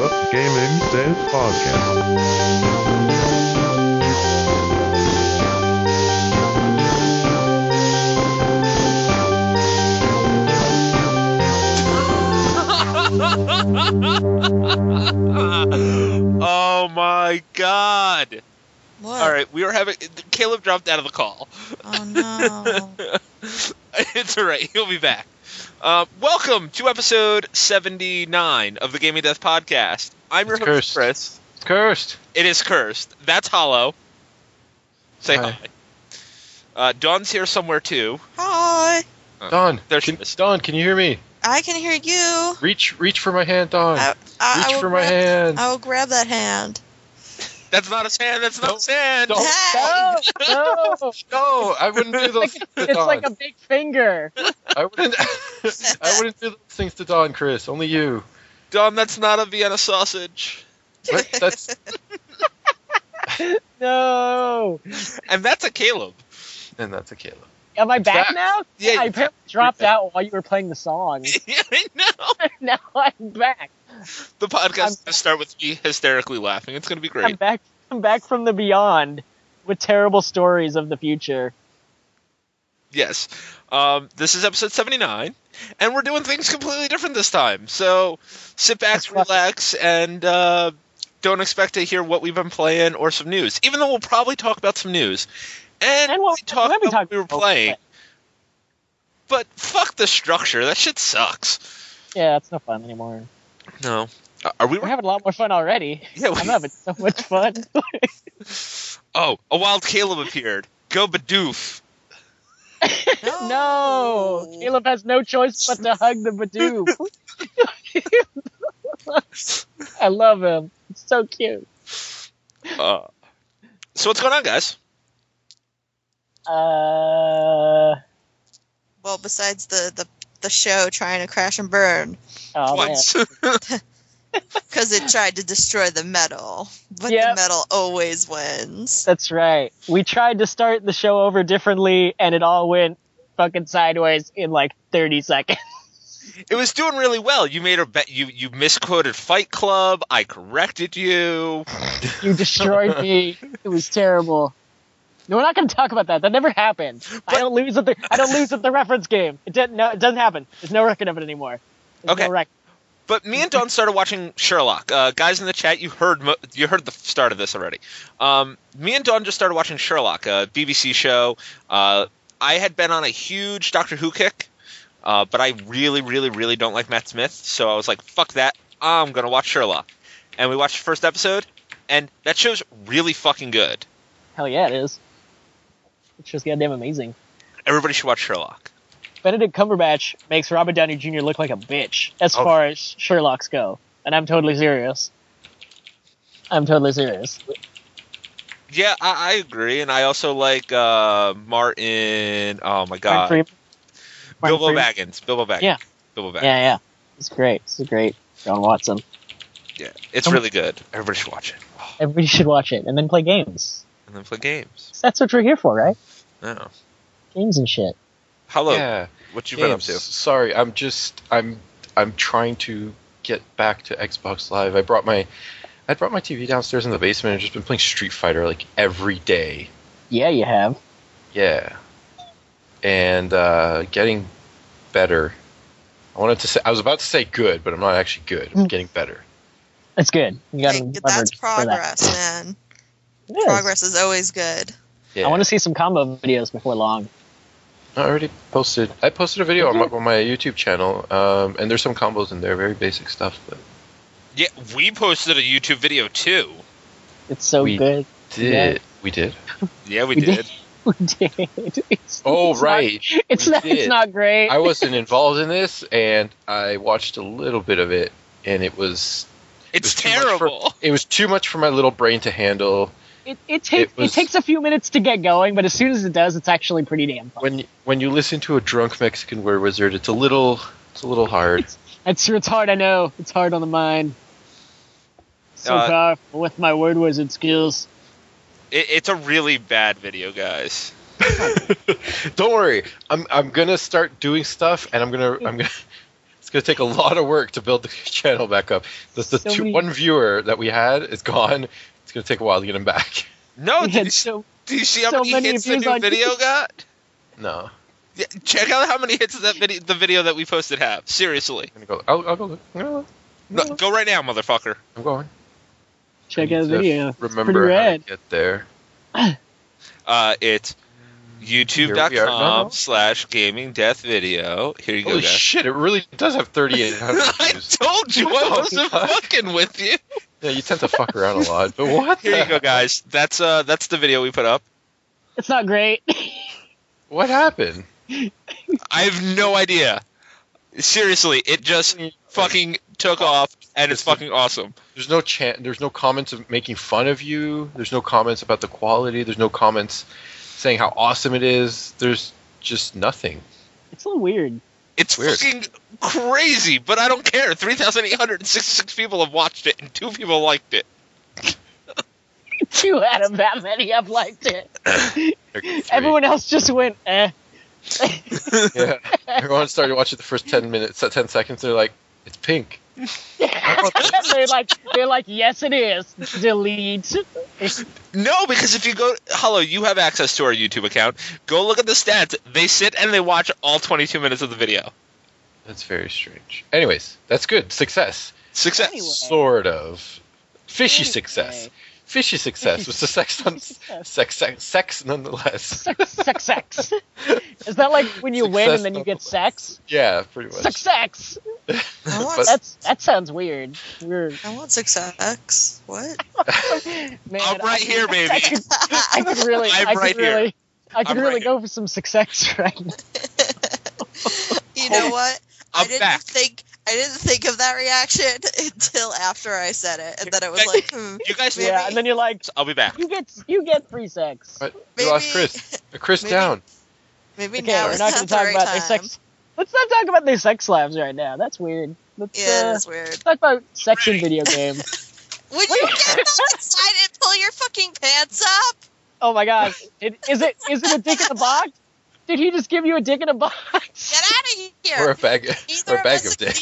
the Gaming Dev Podcast. Oh my god! What? Alright, we were having... Caleb dropped out of the call. Oh no. It's alright, he'll be back. Welcome to episode 79 of the Gaming Death Podcast. I'm your host, Chris. It's cursed. It is cursed. That's Hollow. Say hi. Dawn's here somewhere too. Hi. Dawn, There she is. Dawn, can you hear me? I can hear you. Reach for my hand, Dawn. Reach for my hand. I will grab that hand. That's not his hand, that's not his hand! Don't- Hey! No, I wouldn't do those things to It's Dawn. like a big finger. I wouldn't do those things to Dawn, Chris. Only you. Dawn, that's not a Vienna sausage. What? That's No. And that's a Caleb. and that's a Caleb. Am I back That- now? Yeah, I apparently dropped out while you were playing the song. Yeah, I know. Now I'm back. The podcast is going to start with me hysterically laughing. It's going to be great. I'm back from the beyond with terrible stories of the future. Yes. This is episode 79, and we're doing things completely different this time. So sit back, relax, and don't expect to hear what we've been playing or some news, even though we'll probably talk about some news. And we'll talk about what we were playing. But fuck the structure. That shit sucks. Yeah, it's no fun anymore. No. Are we... We're having a lot more fun already. Yeah, I'm having so much fun. Oh, a wild Caleb appeared. Go Badoof. No! Caleb has no choice but to hug the Badoof. I love him. It's so cute. So what's going on, guys? Well, besides the show trying to crash and burn, Oh, man. Once. because it tried to destroy the metal, but Yep. the metal always wins. That's right. We tried to start the show over differently, and it all went fucking sideways in like 30 seconds. It was doing really well. You made a bet. You misquoted Fight Club. I corrected you. You destroyed me. It was terrible. No, we're not going to talk about that. That never happened. I don't lose at the reference game. It doesn't happen. There's no record of it anymore. There's Okay. no record. But me and Dawn started watching Sherlock. Guys in the chat, you heard the start of this already. Me and Dawn just started watching Sherlock, a BBC show. I had been on a huge Doctor Who kick, but I really, really, really don't like Matt Smith. So I was like, fuck that. I'm going to watch Sherlock. And we watched the first episode, and that show's really fucking good. Hell yeah, it is. It's just goddamn amazing. Everybody should watch Sherlock. Benedict Cumberbatch makes Robert Downey Jr. look like a bitch as far as Sherlocks go. And I'm totally serious. Yeah, I agree. And I also like Martin... Oh, my God. Bilbo Baggins. Yeah. Bilbo Baggins. Yeah. It's great. John Watson. Yeah, it's really good. Everybody should watch it. Everybody should watch it and then play games. And then play games. 'Cause that's what we're here for, right? No. Games and shit. Hello. Yeah. What you been up to? Sorry, I'm trying to get back to Xbox Live. I brought my TV downstairs in the basement and just been playing Street Fighter like every day. Yeah, you have. Yeah. And getting better. I was about to say good, but I'm not actually good. I'm getting better. That's good. You got Hey, that's progress, man. Progress is always good. Yeah. I want to see some combo videos before long. I already posted. I posted a video on my YouTube channel, and there's some combos in there, very basic stuff. But Yeah, we posted a YouTube video too. It's so good. We did. Yeah, we did. We did. It's Right. It's We did. not great. I wasn't involved in this, and I watched a little bit of it, and it was. It's too much for- terrible. It was too much for my little brain to handle. It takes a few minutes to get going, but as soon as it does, it's actually pretty damn fun. When you listen to a drunk Mexican word wizard, it's a little hard. It's hard, I know. It's hard on the mind. So powerful with my word wizard skills. It's a really bad video, guys. Don't worry, I'm gonna start doing stuff, and I'm gonna going to take a lot of work to build the channel back up. One viewer that we had is gone. It's going to take a while to get him back. No, do you see how many hits the new video got? No. Yeah, check out how many hits the video that we posted have. Seriously. I'll go look. No, go right now, motherfucker. I'm going. Check out the video. Remember how to get there. It's youtube.com/gamingdeathvideo. Here you go, Holy guys. shit, it really does have 3,800 views. I told you I wasn't fucking with you. Yeah, you tend to fuck around a lot, but what? Here you go, guys. That's the video we put up. It's not great. What happened? I have no idea. Seriously, it just fucking took off, and it's fucking awesome. There's no comments of making fun of you. There's no comments about the quality. There's no comments saying how awesome it is. There's just nothing. It's a little weird. It's fucking crazy, but I don't care. 3,866 people have watched it, and 2 people liked it. 2 out of that many have liked it. Everyone else just went, eh. Yeah. Everyone started watching the first 10 seconds. They're like, it's pink. they're like, yes, it is. Delete. No, because if you go, Hollow, you have access to our YouTube account. Go look at the stats. They sit and they watch all 22 minutes of the video. That's very strange. Anyways, that's good. Success. Success. Anyway. Sort of. Fishy success. Fishy success was the sex nonetheless. Sex. Is that like when you win and then you get sex? Yeah, pretty much. Sex. That sounds weird. I want 6X. What? Man, I'm right here, baby. I could really go for some 6X right now. You know what? I didn't think of that reaction until after I said it, and then it was like, you guys, maybe. Yeah, and then you're like, I'll be back. You get free sex. But you lost Chris. Chris down. Maybe Okay, now we're is not not going to talk the right about time. their sex. Let's not talk about their sex slabs right now. That's weird. That's weird. Let's talk about sex in video games. Would you get that excited and pull your fucking pants up? Oh my god. Is it a dick in a box? Did he just give you a dick in a box? Get out of here! Or a bag of dick.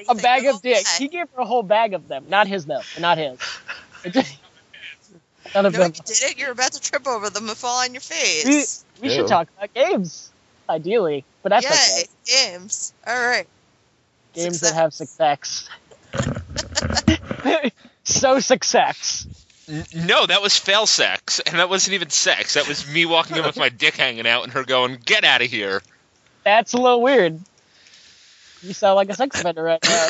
A bag of dick. He gave her a whole bag of them. Not his though. Not his. None of No, them. you did it. You're about to trip over them and fall on your face. We should talk about games, ideally, but that's okay. Games. All right. Games that have success. So success. No, that was fail sex, and that wasn't even sex. That was me walking in with my dick hanging out and her going, "Get out of here." That's a little weird. You sound like a sex offender right now.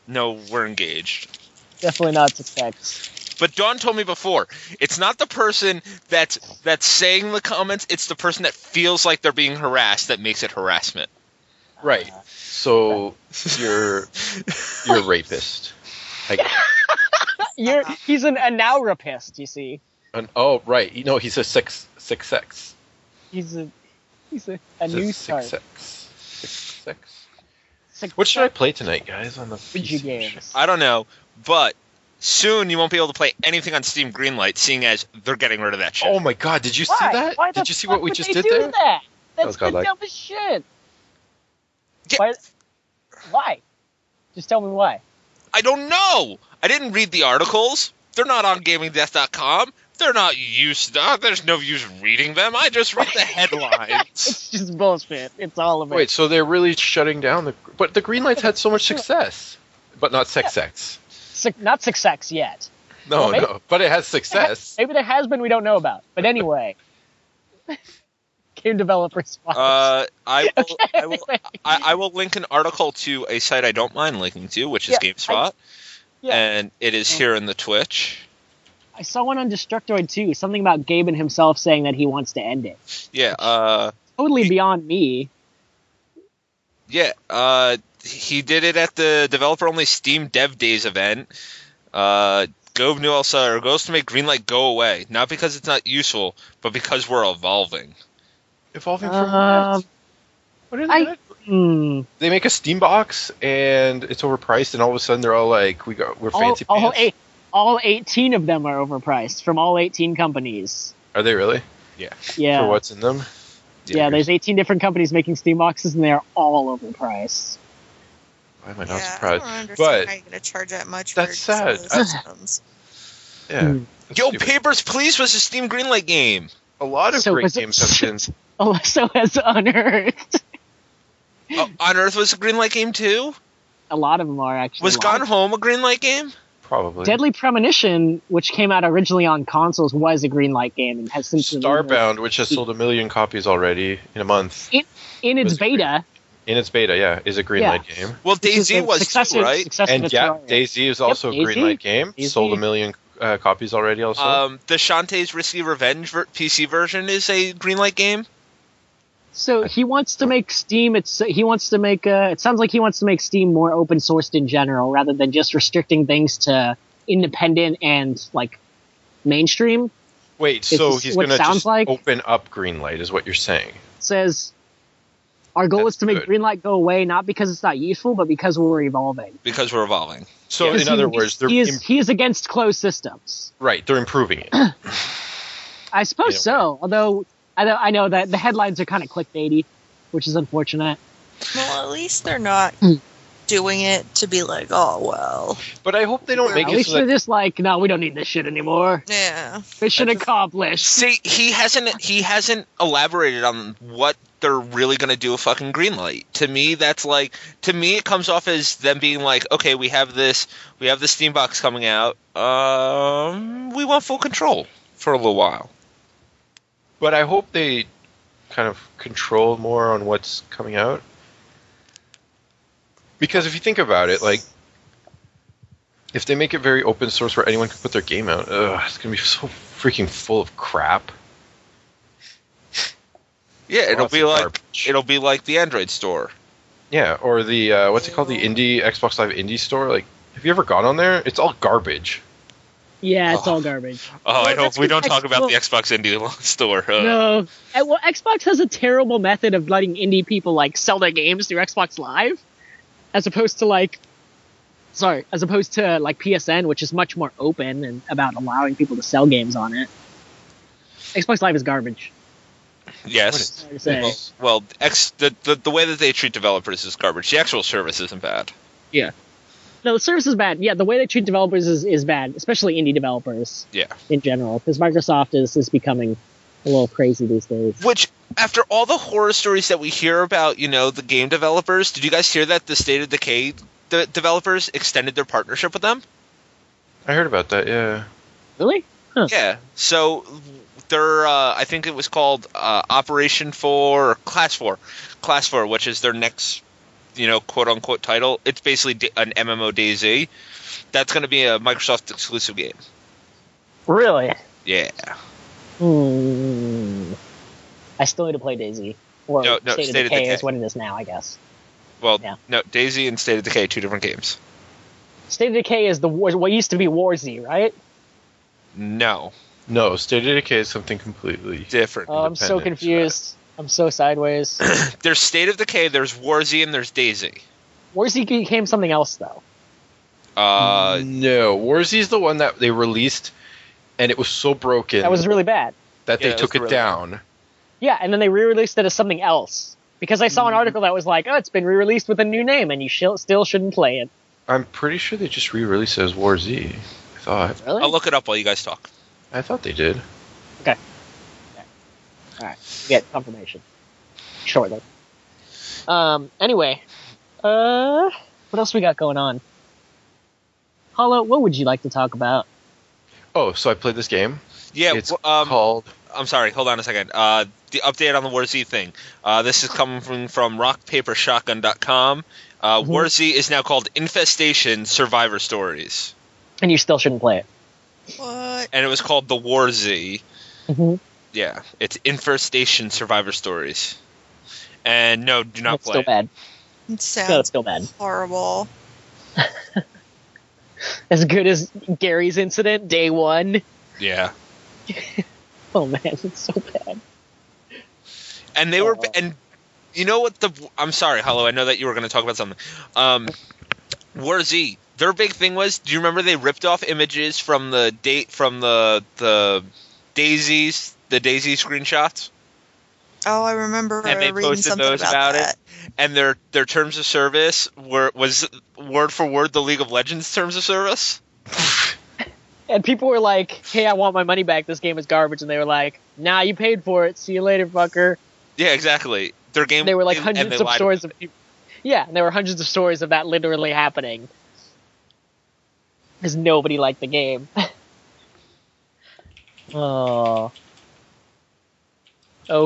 No, we're engaged. Definitely not success. But Dawn told me before, it's not the person that's saying the comments, it's the person that feels like they're being harassed that makes it harassment. Right. So you're a rapist. He's a now rapist, you see. Oh, right. You know, he's a sex. He's a new start. Sex. What should I play tonight, guys, on the video PC? games? I don't know, but soon you won't be able to play anything on Steam Greenlight, seeing as they're getting rid of that shit. Oh my god, did you see that? Why did you see what we just did do there? That? That's was the godlike. dumbest shit. Yeah. Why? Just tell me why. I don't know. I didn't read the articles. They're not on GamingDeath.com. They're not used. There's no use reading them. I just read the headlines. It's just bullshit. It's all of it. Wait, so they're really shutting down the... But the Greenlight's had so much success. But not sex. Not success yet. No, Well, maybe- no. But it has success. Maybe there has been we don't know about. But anyway. Game developers. I will link an article to a site I don't mind linking to, which is GameSpot. And it is here in the Twitch. I saw one on Destructoid too. Something about Gaben himself saying that he wants to end it. Yeah. Totally beyond me. Yeah. He did it at the developer-only Steam Dev Days event. Gove Nuelsa goes to make Greenlight go away, not because it's not useful, but because we're evolving. Evolving from what? What is it? They make a Steam box and it's overpriced, and all of a sudden they're all like, "We're fancy pants." All 18 of them are overpriced from all 18 companies. Are they really? Yeah. Yeah. For what's in them? Yeah, there's 18 different companies making Steam boxes, and they are all overpriced. Why am I not Yeah, surprised? I don't understand But how you're going to charge that much that's for some of sad. those systems. yeah, that's Yo, stupid. Papers, Please was a Steam Greenlight game. A lot of So great was it- games have been. Oh, so has Unearthed. Oh, On Earth was a Greenlight game too? A lot of them are actually. Was a lot Gone of- Home a Greenlight game? Probably. Deadly Premonition, which came out originally on consoles, was a Greenlight game and has since been Starbound, which has sold 1 million copies already in a month. in its was a beta. In its beta, yeah, is a Greenlight game. Well, which is DayZ the was successor- too, right? successor And to yeah, Terraria. DayZ is also a DayZ. Greenlight game. DayZ. Sold 1 million copies already also. The Shantae's Risky Revenge PC version is a Greenlight game. So he wants to make Steam. He wants to make. It sounds like he wants to make Steam more open sourced in general, rather than just restricting things to independent and like mainstream. Wait, so he's what going to sounds just like- open up Greenlight is what you're saying. It says our goal That's is to make good. Greenlight go away, not because it's not useful, but because we're evolving. Because we're evolving. So Yeah. in other words, they're he is against closed systems. right, they're improving it. I suppose Yeah. so. Although I know that the headlines are kind of clickbaity, which is unfortunate. Well, at least they're not doing it to be like, oh, well. But I hope they don't make At it least so they're that just like, no, we don't need this shit anymore. Yeah. Mission accomplished. See, he hasn't elaborated on what they're really going to do with fucking Greenlight. To me, it comes off as them being like, okay, we have the Steam box coming out. We want full control for a little while. But I hope they kind of control more on what's coming out. Because if you think about it, like, if they make it very open source where anyone can put their game out, it's going to be so freaking full of crap. Yeah, Lots of garbage. it'll be like the Android store. Yeah, or the, what's it called, the Xbox Live Indie store? Like, have you ever gone on there? It's all garbage. Yeah, it's Oh. all garbage. Oh, Well, that's we don't good. talk about Well- the Xbox Indie store. No. Well, Xbox has a terrible method of letting indie people like sell their games through Xbox Live, as opposed to like PSN, which is much more open and about allowing people to sell games on it. Xbox Live is garbage. Yes. Sorry to say. Well, the way that they treat developers is garbage. The actual service isn't bad. No, the service is bad. Yeah, the way they treat developers is bad, especially indie developers. Yeah. In general, because Microsoft is becoming a little crazy these days. Which, after all the horror stories that we hear about, the game developers, did you guys hear that the State of Decay developers extended their partnership with them? I heard about that, yeah. Really? Huh. Yeah. So their, I think it was called Operation 4 or Class 4, which is their next, quote unquote title. It's basically an MMO DayZ. That's going to be a Microsoft exclusive game. Really? Yeah. I still need to play DayZ. Or No, State of Decay is what it is now, I guess. Well, Yeah. no, DayZ and State of Decay, two different games. State of Decay is what used to be Warzy, right? No, No, State of Decay is something completely different. Oh, I'm so Independent, confused. I'm so sideways. There's State of Decay, there's Warzy, and there's DayZ. Warzy became something else, though. no, Warzy's the one that they released, and it was so broken That was really bad. that Yeah, they it took was it really down. Yeah, and then they re-released it as something else. Because I saw an article that was like, oh, it's been re-released with a new name, and you still shouldn't play it. I'm pretty sure they just re-released it as War Z. I thought. Really? I'll look it up while you guys talk. I thought they did. Alright, get confirmation. Shortly. Anyway. What else we got going on? Hollow, what would you like to talk about? Oh, so I played this game. Yeah, It's called. I'm sorry, hold on a second. The update on the Warzy thing. This is coming from rockpapershotgun.com. Warzy is now called Infestation Survivor Stories. And you still shouldn't play it. What? And it was called the Warzy. Mm-hmm. Yeah, it's Infestation Survivor Stories. And no, do not It's play still it. bad. It No, sounds it's still bad. horrible. As good as Gary's incident, day one. Yeah. Oh man, it's so bad. And they were, Oh. and you know what I'm sorry, Hollow, I know that you were going to talk about something. Warzy, their big thing was, do you remember they ripped off images from the DayZ screenshots? Oh, I remember And they reading posted something those about about that. it. and their terms of service was word for word the League of Legends terms of service. And people were like, "Hey, I want my money back. This game is garbage." And they were like, "Nah, you paid for it. See you later, fucker." Yeah, exactly. Their game. There were like and hundreds they of lied stories about of people. Yeah, and there were hundreds of stories of that literally happening because nobody liked the game. Oh,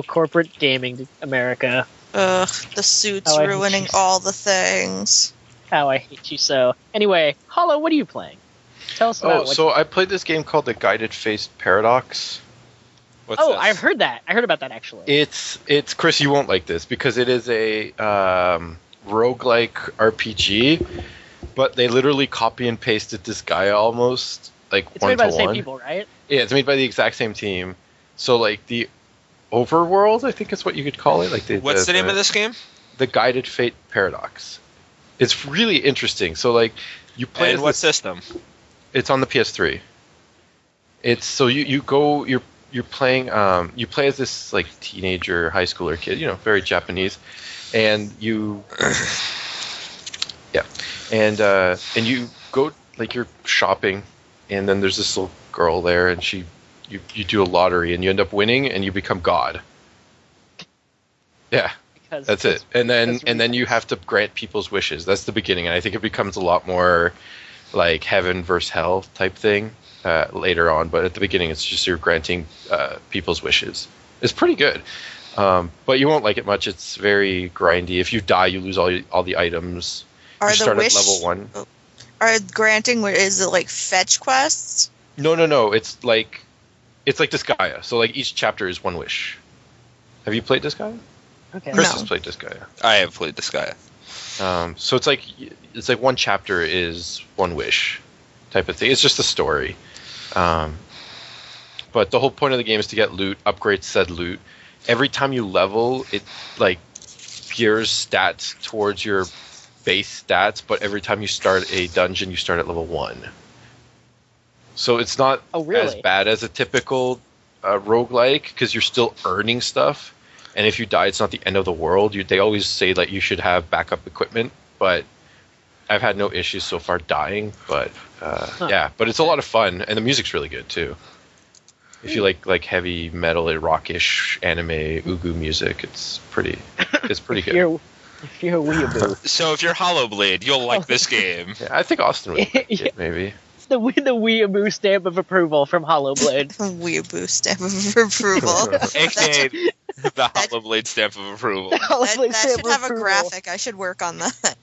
corporate gaming, America. Ugh, the suits How I hate ruining you. all the things. How I hate you so. Anyway, Hollow, what are you playing? Tell us about. Oh, so I played this game called the Guided Face Paradox. What's Oh, this? I've heard that. I heard about that actually. It's Chris, you won't like this because it is a roguelike RPG, but they literally copy and pasted this guy almost like It's one made by to the same one. people, right? Yeah, it's made by the exact same team. So like the overworld, I think is what you could call it. Like What's the name of this game? The Guided Fate Paradox. It's really interesting. So like you play And as what this- system? It's on the PS3. It's so you're playing you play as this like teenager high schooler kid, very Japanese, and you and you go like you're shopping, and then there's this little girl there, and you do a lottery, and you end up winning, and you become God. Yeah. Because That's it. And then because you have to grant people's wishes. That's the beginning, and I think it becomes a lot more like heaven versus hell type thing later on. But at the beginning, it's just you're granting people's wishes. It's pretty good, but you won't like it much. It's very grindy. If you die, you lose all the items. Are You the start wish at level 1. are granting? Is it like fetch quests? No. It's like Disgaea. So like each chapter is one wish. Have you played Disgaea? okay. Chris No. has played Disgaea. I have played this guy. So it's like one chapter is one wish type of thing. It's just a story. But the whole point of the game is to get loot, upgrade said loot. Every time you level, it like gears stats towards your base stats, but every time you start a dungeon, you start at level 1. So it's not Oh, really? as bad as a typical roguelike because you're still earning stuff. And if you die, it's not the end of the world. They always say that you should have backup equipment, but I've had no issues so far dying. But yeah, but it's a lot of fun, and the music's really good too. If you like heavy metal, rockish anime ugu music, it's pretty If good. you're a weeaboo. So if you're Hollowblade, you'll like this game. Yeah, I think Austin would like Yeah. it, maybe. It's the weeaboo stamp of approval from Hollowblade. Weeaboo stamp of approval. AKA the Hollowblade stamp of approval. Hollowblade That stamp should of have a approval. graphic. I should work on that.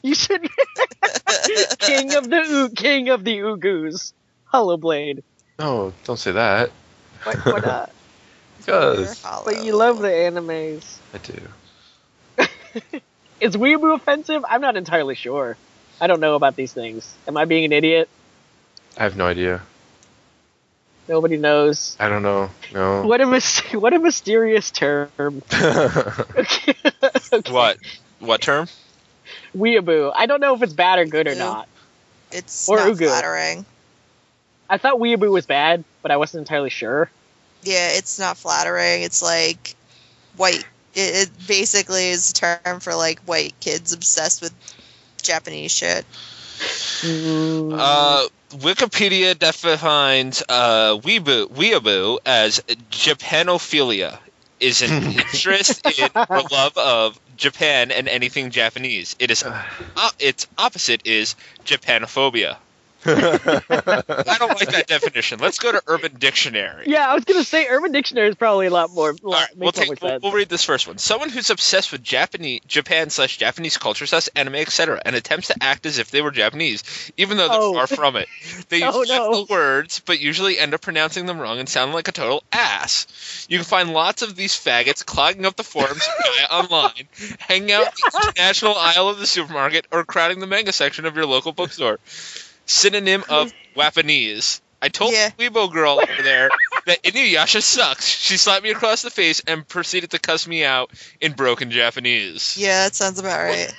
You should. King of the Ugus. Hollowblade. No, don't say that. Why not? Because But you love the animes. I do. Is weeaboo offensive? I'm not entirely sure. I don't know about these things. Am I being an idiot? I have no idea. Nobody knows. I don't know. No. What a mysterious term. Okay. What term? Weeaboo. I don't know if it's bad or good or Ew. not. It's Or not Ugu. flattering. I thought weeaboo was bad, but I wasn't entirely sure. Yeah, it's not flattering. It's like white. It basically is a term for like white kids obsessed with Japanese shit. Wikipedia defines weeaboo as Japanophilia, is an interest in or love of Japan and anything Japanese. Its opposite is Japanophobia. I don't like that definition. Let's go to Urban Dictionary. Yeah, I was gonna say Urban Dictionary is probably a lot more. All right, makes more sense. we'll read this first one. Someone who's obsessed with Japan/Japanese culture, / anime, etc., and attempts to act as if they were Japanese, even though they're far from it. They use gentle words, but usually end up pronouncing them wrong and sound like a total ass. You can find lots of these faggots clogging up the forums online, hanging out in the international aisle of the supermarket, or crowding the manga section of your local bookstore. Synonym of Wapanese. I told the Weibo girl over there that Inuyasha sucks. She slapped me across the face and proceeded to cuss me out in broken Japanese. Yeah, that sounds about right.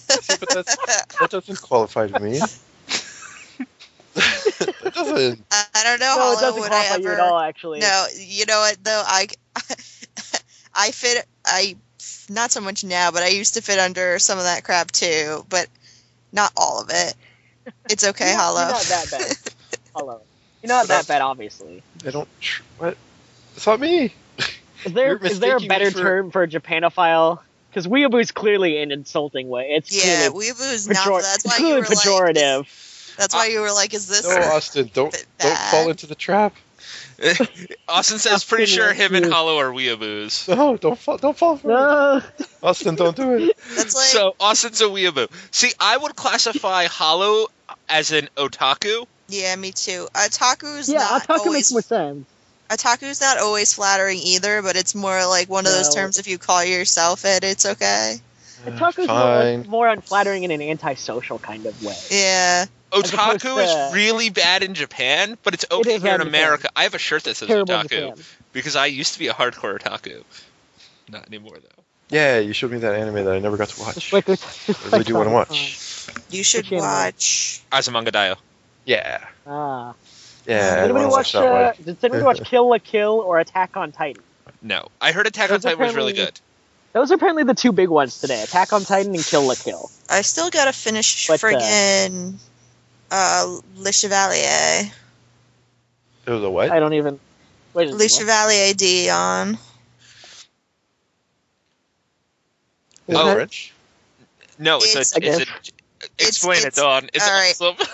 See, but that doesn't qualify to me. That doesn't. I don't know No, how it doesn't would qualify I you ever. at all, actually. No, you know what though? I not so much now, but I used to fit under some of that crap too, but not all of it. It's okay, Hollow. You're not that bad. Hollow. You're not that bad, obviously. I don't. What? It's not me. Is there You're a better mistaking me for- term for Japanophile? Because weeaboo's clearly an insulting way. It's Yeah, clearly weeaboo's not. That's why you were pejorative. like. That's why you were like, "Is this?" No, Austin, don't fall into the trap. Austin says, pretty sure him and Hollow are weeaboos. No, don't fall for No. it. Austin, don't do it. That's like. So Austin's a weeaboo. See, I would classify Hollow as an otaku. Yeah, me too. Otaku's Yeah, not otaku always. makes more sense. Otaku's not always flattering either, but it's more like one of those No. terms. If you call yourself it, it's okay. Otaku's Fine. more unflattering in an antisocial kind of way. Yeah. As opposed Otaku to- is really bad in Japan, but it's okay is here in bad in America. Japan. I have a shirt that says Terrible in otaku Japan. because I used to be a hardcore otaku. Not anymore though. Yeah, you showed me that anime that I never got to watch. Just like, I really do want to watch. You should Which anime? watch. Azumanga Daioh. Yeah. Ah. Yeah, Did I anybody want to watch watch? that one. Did anybody watch Kill la Kill or Attack on Titan? No, I heard Attack on Those Titan was really apparently- good. Those are apparently the two big ones today: Attack on Titan and Kill la Kill. I still gotta finish But, friggin' Le Chevalier. It was a what? I don't even. Wait, Le Chevalier Dion. Is Oh. it French? No, It's- explain it, it's- Dawn. It's all right. awesome.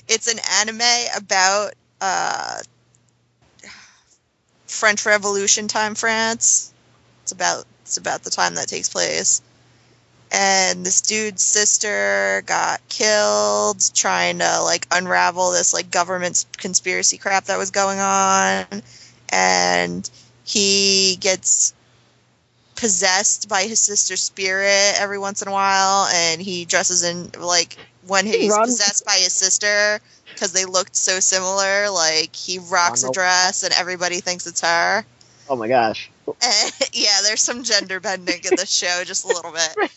It's an anime about French Revolution time France. It's about the time that takes place. And this dude's sister got killed trying to like unravel this like government conspiracy crap that was going on, and he gets possessed by his sister's spirit every once in a while, and he dresses in like when he's Ron- possessed by his sister because they looked so similar, like he rocks a Ronald- dress and everybody thinks it's her. Oh my gosh! And, yeah, there's some gender bending in the show, just a little bit.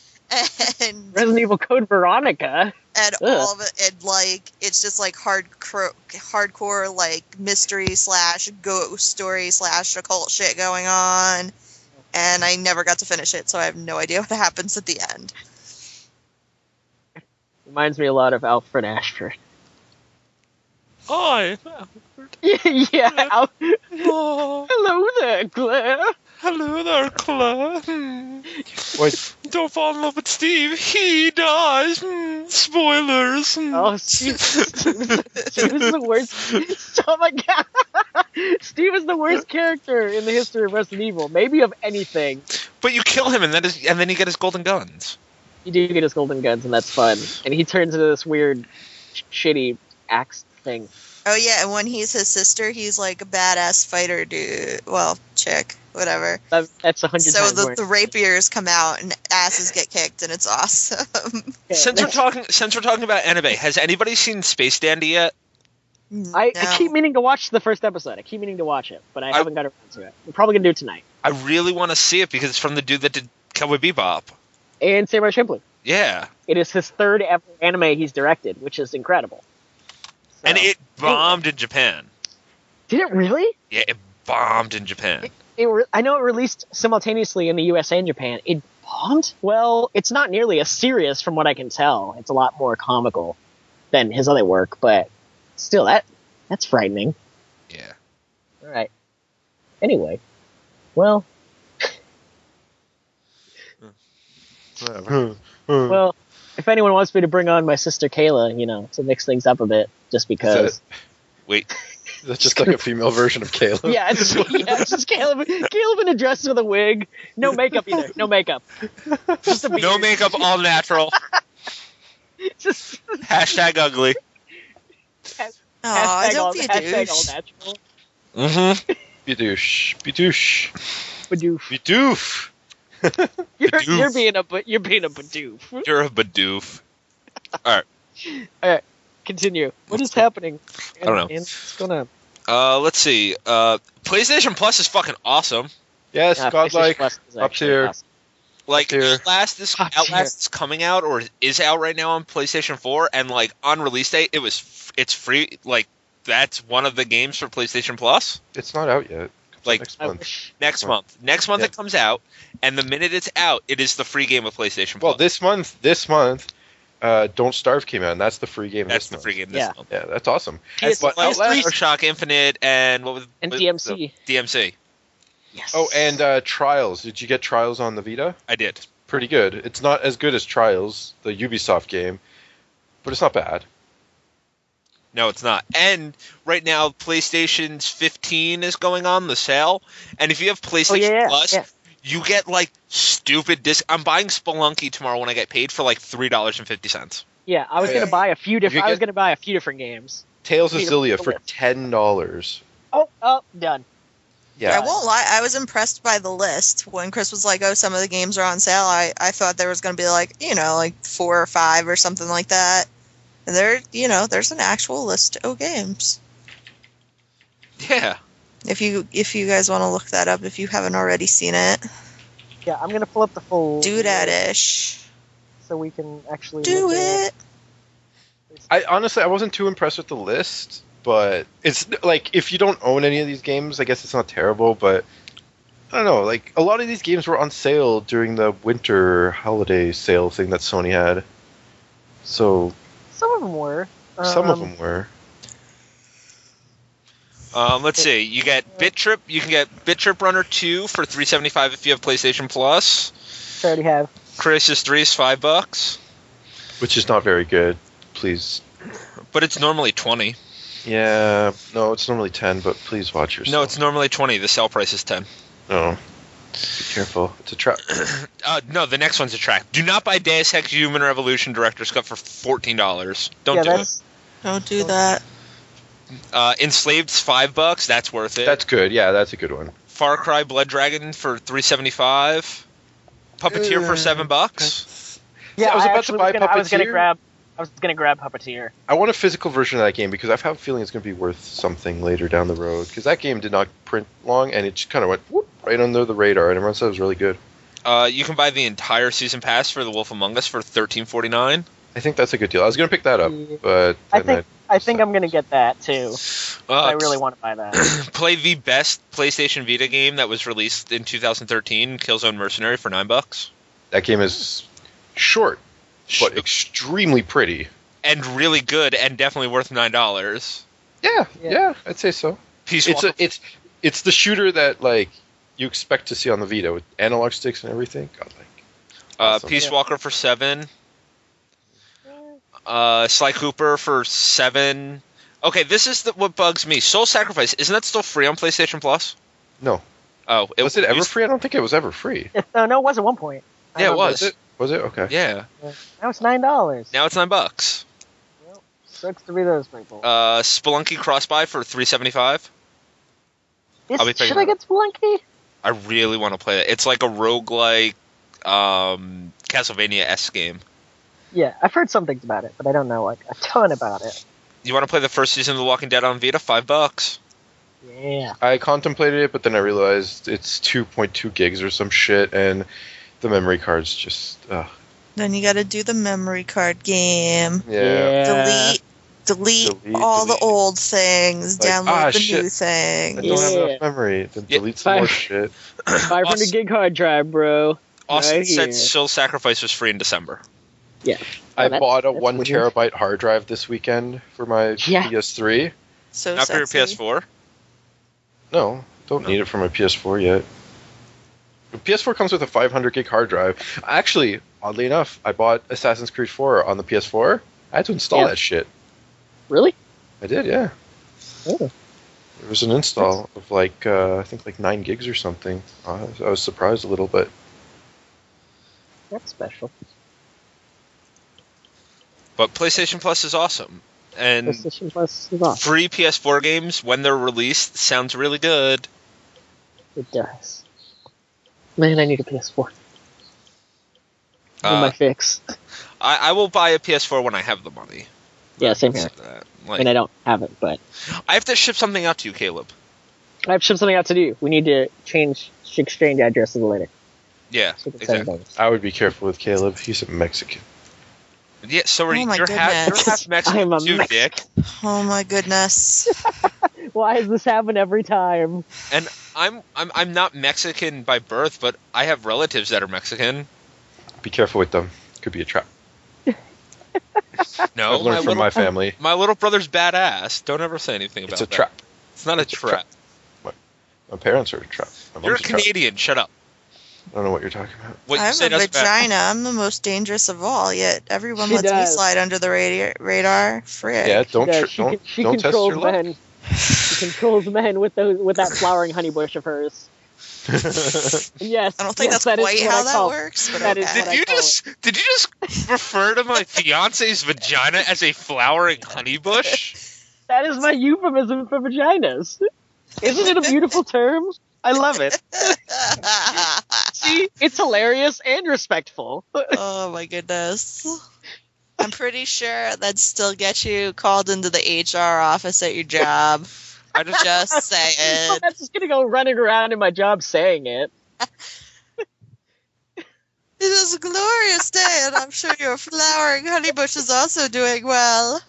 And Resident Evil Code Veronica. all of it, and like it's just like hardcore like mystery / ghost story / occult shit going on. And I never got to finish it, so I have no idea what happens at the end. Reminds me a lot of Alfred Ashford. Hi. Yeah. Oh, Hello there, Claire. hello there, Claire. Wait, Don't fall in love with Steve. He dies. Spoilers. Oh, Steve is the worst. Oh my god, Steve is the worst character in the history of Resident Evil, maybe of anything. But you kill him, and then you get his golden guns. You do get his golden guns, and that's fun. And he turns into this weird, shitty axe thing. Oh yeah, and when he's his sister, he's like a badass fighter dude. Well, chick, whatever. That's 100 So times more. the rapiers come out and asses get kicked, and it's awesome. Yeah, Since we're talking about anime, has anybody seen Space Dandy yet? I No. keep meaning to watch the first episode. I keep meaning to watch it, but I haven't got around to it. We're probably gonna do it tonight. I really want to see it because it's from the dude that did Cowboy Bebop. And Samurai Champloo. Yeah, It is his third ever anime he's directed, which is incredible. So- and it bombed in Japan. did it really? Yeah, it bombed in Japan. I know it released simultaneously in the USA and Japan. It bombed? Well, it's not nearly as serious from what I can tell. It's a lot more comical than his other work, but still, that's frightening. Yeah. All right. Anyway, well, well, if anyone wants me to bring on my sister Kayla, to mix things up a bit, just because. Wait. Is that just like a female version of Caleb? Yeah, it's just Caleb in a dress with a wig. No makeup either. No makeup. Just a beard. No makeup, all natural. Just Hashtag ugly. Aw, don't be a hashtag all douche. natural. Mm-hmm. Bidoosh. Bidoosh. Badoof. Bidoof. You're being a badoof. You're a badoof. All right. Continue. What is happening? I don't know. What's going on? Let's see. PlayStation Plus is fucking awesome. Yes, PlayStation godlike. Plus is Up actually tier. awesome. Like Here. Outlast Top tier. is coming out or is out right now on PlayStation 4, and like on release date, it's free. Like that's one of the games for PlayStation Plus. It's not out yet. Like next I month. wish. next month. Next month Yeah. it comes out, and the minute it's out, it is the free game with PlayStation Well, Plus. this month, Don't Starve came out, and that's the free game. That's this the month. free game this Yeah. month. Yeah, that's awesome. PS, But Outlast- Bioshock Infinite and what was and what- DMC. DMC. Yes. Oh, and Trials. Did you get Trials on the Vita? I did. Pretty good. It's not as good as Trials, the Ubisoft game, but it's not bad. No, it's not. And right now, PlayStation's 15 is going on the sale, and if you have PlayStation Plus, you get like stupid disc. I'm buying Spelunky tomorrow when I get paid for like $3.50. Yeah, I was Yeah. gonna buy a few different. You I was get- gonna buy a few different games. Tales of Need to Zillia put for the list. $10. Oh, done. Yeah. I won't lie, I was impressed by the list. When Chris was like, oh, some of the games are on sale, I thought there was going to be like, like 4 or 5 or something like that. And there's an actual list of games. Yeah. If you guys want to look that up, if you haven't already seen it, Yeah, I'm gonna pull up the full. do that ish. So we can actually Do look at it. I honestly, I wasn't too impressed with the list, but it's like if you don't own any of these games, I guess it's not terrible. But I don't know, like a lot of these games were on sale during the winter holiday sale thing that Sony had. So Some of them were. some of them were. Let's see. You get Bit Trip. You can get Bit Trip Runner 2 for $3.75 if you have PlayStation Plus. Which I already have. Crisis 3 is $5, Which is not very good. Please. but it's normally $20. Yeah, no, it's normally 10, but please watch yourself. No, it's normally $20. The sale price is $10. No. Be careful. It's a trap. No, the next one's a track. Do not buy Deus Ex Human Revolution Director's Cut for $14. Don't do it. Don't do that. Enslaved's $5. That's worth it. That's good. Yeah, that's a good one. Far Cry Blood Dragon for $3.75. Puppeteer for $7. Yeah, I was about to actually buy I was gonna Puppeteer. grab. I was gonna grab Puppeteer. I want a physical version of that game because I have a feeling it's going to be worth something later down the road. Because that game did not print long, and it just kind of went whoop, right under the radar, and everyone said it was really good. You can buy the entire season pass for The Wolf Among Us for $13.49. I think that's a good deal. I was going to pick that up, Yeah. but I think I'm gonna get that too. I really want to buy that. Play the best PlayStation Vita game that was released in 2013, Killzone Mercenary, for $9. that game is short, but extremely pretty. And really good, and definitely worth $9. Yeah, Yeah. yeah, I'd say so. Peace It's Walker. it's the shooter that like you expect to see on the Vita with analog sticks and everything. God, like, awesome. Peace Walker for $7. Sly Cooper for $7. Okay, this is what bugs me. Soul Sacrifice, isn't that still free on PlayStation Plus? No, Oh, was it ever used- free? I don't think it was ever free. No, it was at one point. I Yeah, it remember. was. Was it? Okay. Yeah. Now it's $9. Now it's $9. Sucks to be those people. Spelunky Crossbuy for $3.75. I'll be picking Should I it get Spelunky? I really want to play it. It's like a roguelike Castlevania-esque game. Yeah, I've heard some things about it, but I don't know like a ton about it. You want to play the first season of The Walking Dead on Vita? $5. Yeah. I contemplated it, but then I realized it's 2.2 gigs or some shit, and the memory card's just. Then you got to do the memory card game. Yeah. Delete all the old things. Like, download the shit. new thing. I don't have Yeah. enough memory. Then Yeah. delete some more Fine. shit. 500 gig hard drive, bro. Austin Right said here. Soul Sacrifice was free in December. Yeah. I that's- bought a that's 1 weird. terabyte hard drive this weekend for my Yeah. PS3. So Not for your sexy. PS4? No, don't need it for my PS4 yet. The PS4 comes with a 500 gig hard drive. Actually, oddly enough, I bought Assassin's Creed 4 on the PS4. I had to install Yeah. that shit. Really? I did, yeah. Oh. There was an install of like I think like 9 gigs or something. I was surprised a little bit. That's special. But PlayStation Plus is awesome. And PlayStation Plus is awesome. free PS4 games, when they're released, sounds really good. It does. Man, I need a PS4. Need my Uh, fix. I will buy a PS4 when I have the money. Yeah, same here. Like, And I don't have it, but I have to ship something out to you, Caleb. I have something out to do. We need to exchange addresses later. Yeah, So we can send exactly. things. I would be careful with Caleb. He's a Mexican. Yeah, so are Oh you. my You're half goodness. Mexican I'm a too, Mexican. Dick. Oh my goodness. Why does this happen every time? And I'm not Mexican by birth, but I have relatives that are Mexican. Be careful with them. Could be a trap. No, I've learned from my family. My little brother's badass. Don't ever say anything about that. It's a trap. It's not a trap. My parents are a trap. You're a Canadian. Shut up. I don't know what you're talking about. What I you have say a doesn't matter. vagina. I'm the most dangerous of all, yet everyone She lets me does. slide under the radar. Frick. Yeah, don't Yeah, don't she don't test controls your luck. men. She controls men with that flowering honey bush of hers. Yes, I don't think yes, that's that is quite what how I that call- works, but that is okay. what I Did you call just refer to my fiance's vagina as a flowering honey bush? That is my euphemism for vaginas. Isn't it a beautiful term? I love it. See, it's hilarious and respectful. Oh my goodness. I'm pretty sure that'd still get you called into the HR office at your job. I Just Oh, saying. that's just gonna go running around in my job saying it. It is a glorious day, and I'm sure your flowering honey bush is also doing well.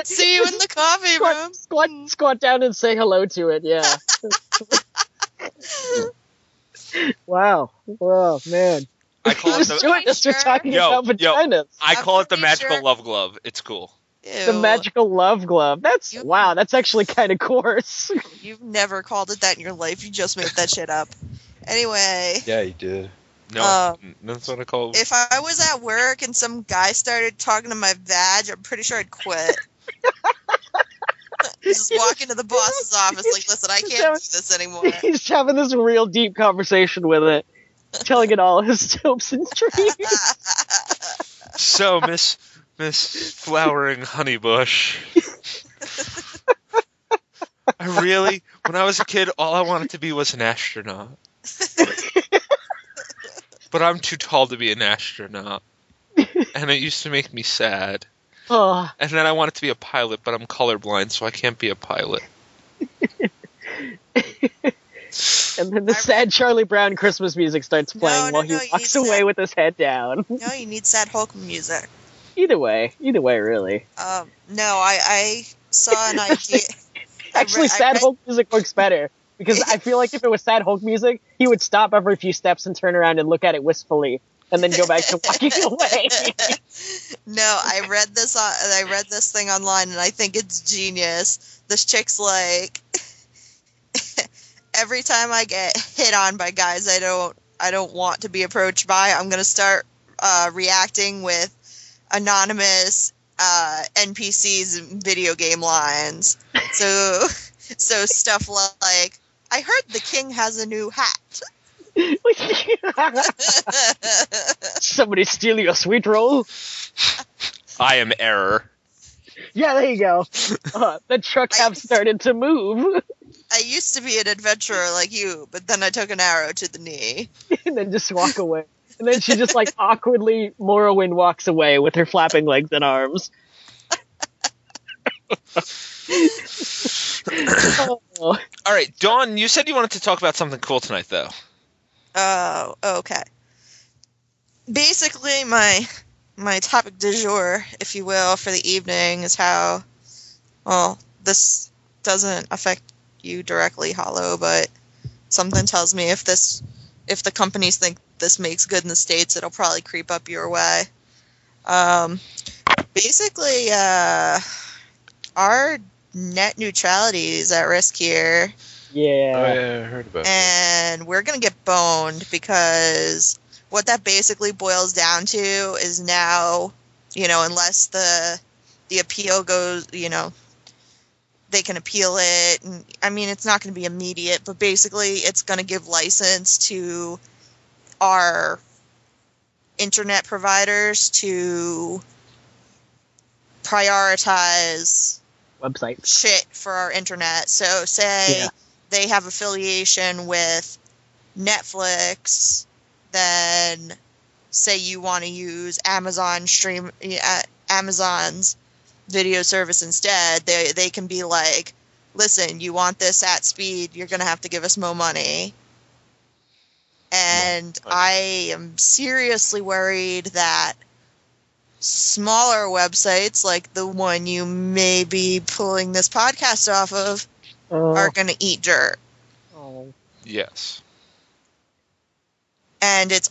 See you in the coffee room. Squat down and say hello to it. Yeah. Wow. Oh man. I call it Let's do the it. Just we're talking Yo, about vaginas. I call it the pretty magical sure- love glove. It's cool. Ew. The magical love glove. That's You- wow. That's actually kind of coarse. You've never called it that in your life. You just made that shit up. Anyway, Yeah, you did. No, that's what I call it. if I was at work and some guy started talking to my vag, I'm pretty sure I'd quit. Just walk into the boss's office like, listen, I can't do this anymore. He's having this real deep conversation with it, telling it all his hopes and dreams. So, Miss Flowering Honeybush. When I was a kid, all I wanted to be was an astronaut. But I'm too tall to be an astronaut. And it used to make me sad. Oh, And then I wanted to be a pilot, but I'm colorblind, so I can't be a pilot. and then the sad Charlie Brown Christmas music starts playing No, while no, he you walks need away sad- with his head down. No, you need sad Hulk music. Either way, really. No, I saw an idea. Actually, sad Hulk music works better. Because I feel like if it was sad Hulk music, he would stop every few steps and turn around and look at it wistfully, and then go back to walking away. No, I read this thing online, and I think it's genius. This chick's like, every time I get hit on by guys I don't want to be approached by, I'm gonna start reacting with anonymous NPCs and video game lines. So stuff like, I heard the king has a new hat. Somebody steal your sweet roll? I am error. Yeah, there you go. The truck have started to move. I used to be an adventurer like you, but then I took an arrow to the knee. And then just walk away. And then she just like awkwardly Morrowind walks away with her flapping legs and arms. Oh. All right, Dawn, you said you wanted to talk about something cool tonight, though. Oh, okay. Basically, my topic du jour, if you will, for the evening is how, well, this doesn't affect you directly, Hollow, but something tells me if the companies think this makes good in the States, it'll probably creep up your way. Basically, our net neutrality is at risk here. Yeah. Oh yeah, I heard about that. And we're going to get boned because what that basically boils down to is now, unless the appeal goes, they can appeal it. And, I mean, it's not going to be immediate, but basically it's going to give license to our internet providers to prioritize Website. shit for our internet. So say Yeah. they have affiliation with Netflix, then say you want to use Amazon's video service instead, they can be like, listen, you want this at speed, you're going to have to give us more money. And I am seriously worried that smaller websites like the one you may be pulling this podcast off of are going to eat dirt. Yes. And it's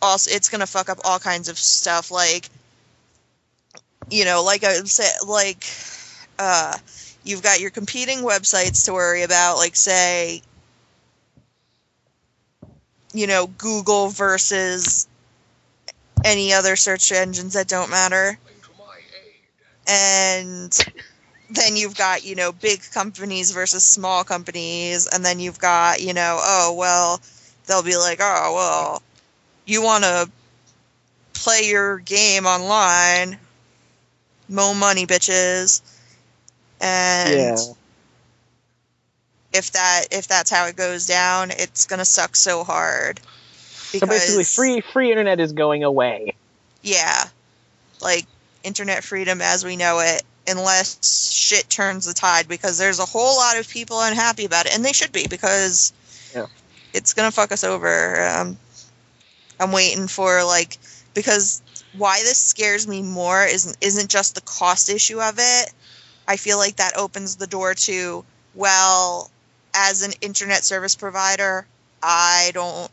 going to fuck up all kinds of stuff, like, like I would say, like, you've got your competing websites to worry about, like, say, Google versus any other search engines that don't matter. And then you've got, big companies versus small companies. And then you've got, they'll be like, oh, well, you want to play your game online. Mo money, bitches. And if that's how it goes down, it's going to suck so hard. So basically, free internet is going away. Yeah. Like, internet freedom as we know it, unless shit turns the tide, because there's a whole lot of people unhappy about it, and they should be, because it's gonna fuck us over. I'm waiting for, like, because why this scares me more isn't just the cost issue of it. I feel like that opens the door to, well, as an internet service provider, I don't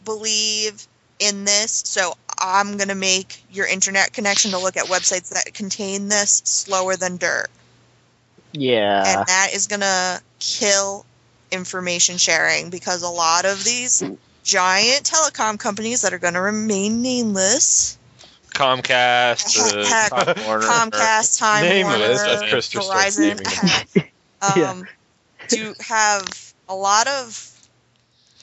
believe in this, so I'm going to make your internet connection to look at websites that contain this slower than dirt. Yeah. And that is going to kill information sharing, because a lot of these giant telecom companies that are going to remain nameless, Comcast, Time Warner, Comcast, Time Nameless, Warner, as Krister starts naming Verizon, to have a lot of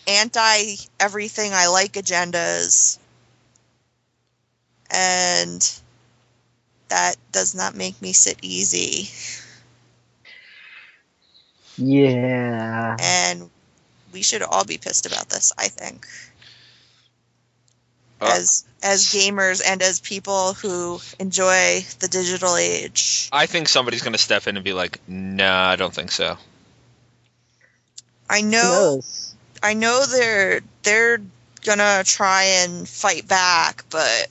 anti-everything I like agendas, and that does not make me sit easy. Yeah. And we should all be pissed about this, I think. As gamers and as people who enjoy the digital age. I think somebody's going to step in and be like, nah, I don't think so. I know they're gonna try and fight back, but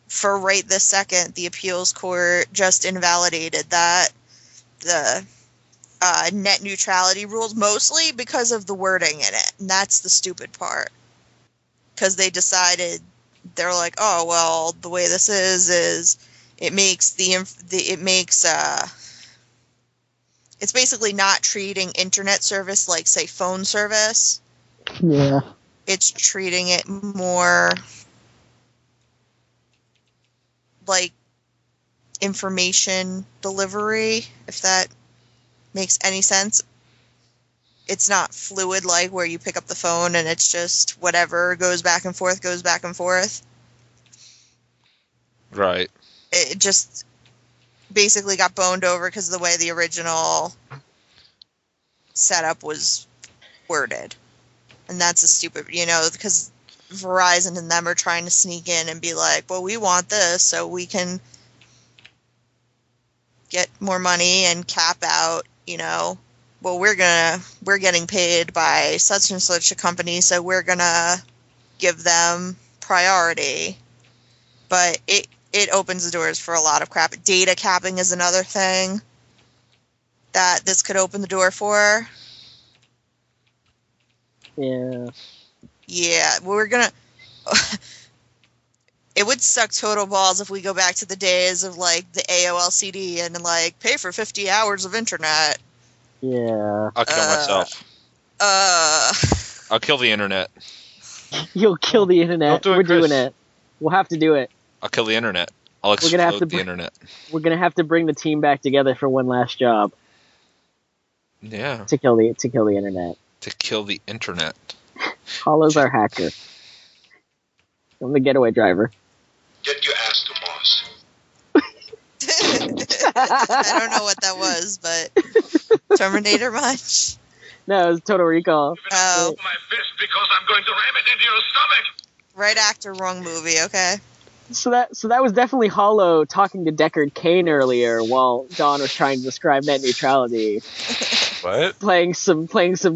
for right this second, the appeals court just invalidated the net neutrality rules, mostly because of the wording in it, and that's the stupid part. Because they decided, they're like, oh well, the way this is it makes it's basically not treating internet service like, say, phone service. Yeah. It's treating it more like information delivery, if that makes any sense. It's not fluid, like where you pick up the phone and it's just whatever goes back and forth. Right. It just basically got boned over because of the way the original setup was worded. And that's a stupid, because Verizon and them are trying to sneak in and be like, well, we want this so we can get more money and cap out, well, we're getting paid by such and such a company, so we're gonna give them priority. But it opens the doors for a lot of crap. Data capping is another thing that this could open the door for. Yeah. Yeah, we're gonna... It would suck total balls if we go back to the days of, like, the AOL CD and, like, pay for 50 hours of internet. Yeah. I'll kill myself. I'll kill the internet. You'll kill the internet. Don't do it, We're Chris. doing it. We'll have to do it. I'll kill the internet. I'll explode the internet. We're gonna have to bring the team back together for one last job. Yeah. To kill the internet. To kill the internet. Hollow's our hacker. I'm the getaway driver. Get your ass to boss. I don't know what that was, but Terminator much? No, it was Total Recall. Oh. My fist because I'm going to ram it into your stomach. Right actor, wrong movie, okay? So that was definitely Hollow talking to Deckard Cain earlier while Don was trying to describe net neutrality. What? Playing some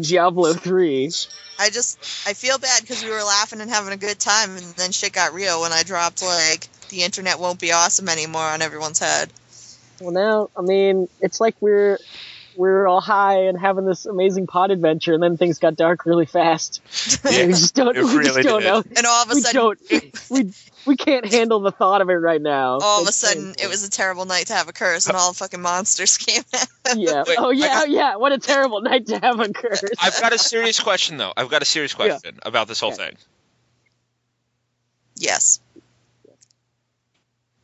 Diablo 3. I feel bad because we were laughing and having a good time, and then shit got real when I dropped, like, the internet won't be awesome anymore on everyone's head. Well, now, I mean, it's like we're we were all high and having this amazing pod adventure, and then things got dark really fast. Yeah, we just don't, it really don't did. know. And all of a sudden, We can't handle the thought of it right now. all of a It's sudden, painful. it was a terrible night to have a curse, and all the fucking monsters came out. Yeah. Wait, Oh yeah. What a terrible night to have a curse. I've got a serious question, though. I've got a serious question about this whole thing. Yes.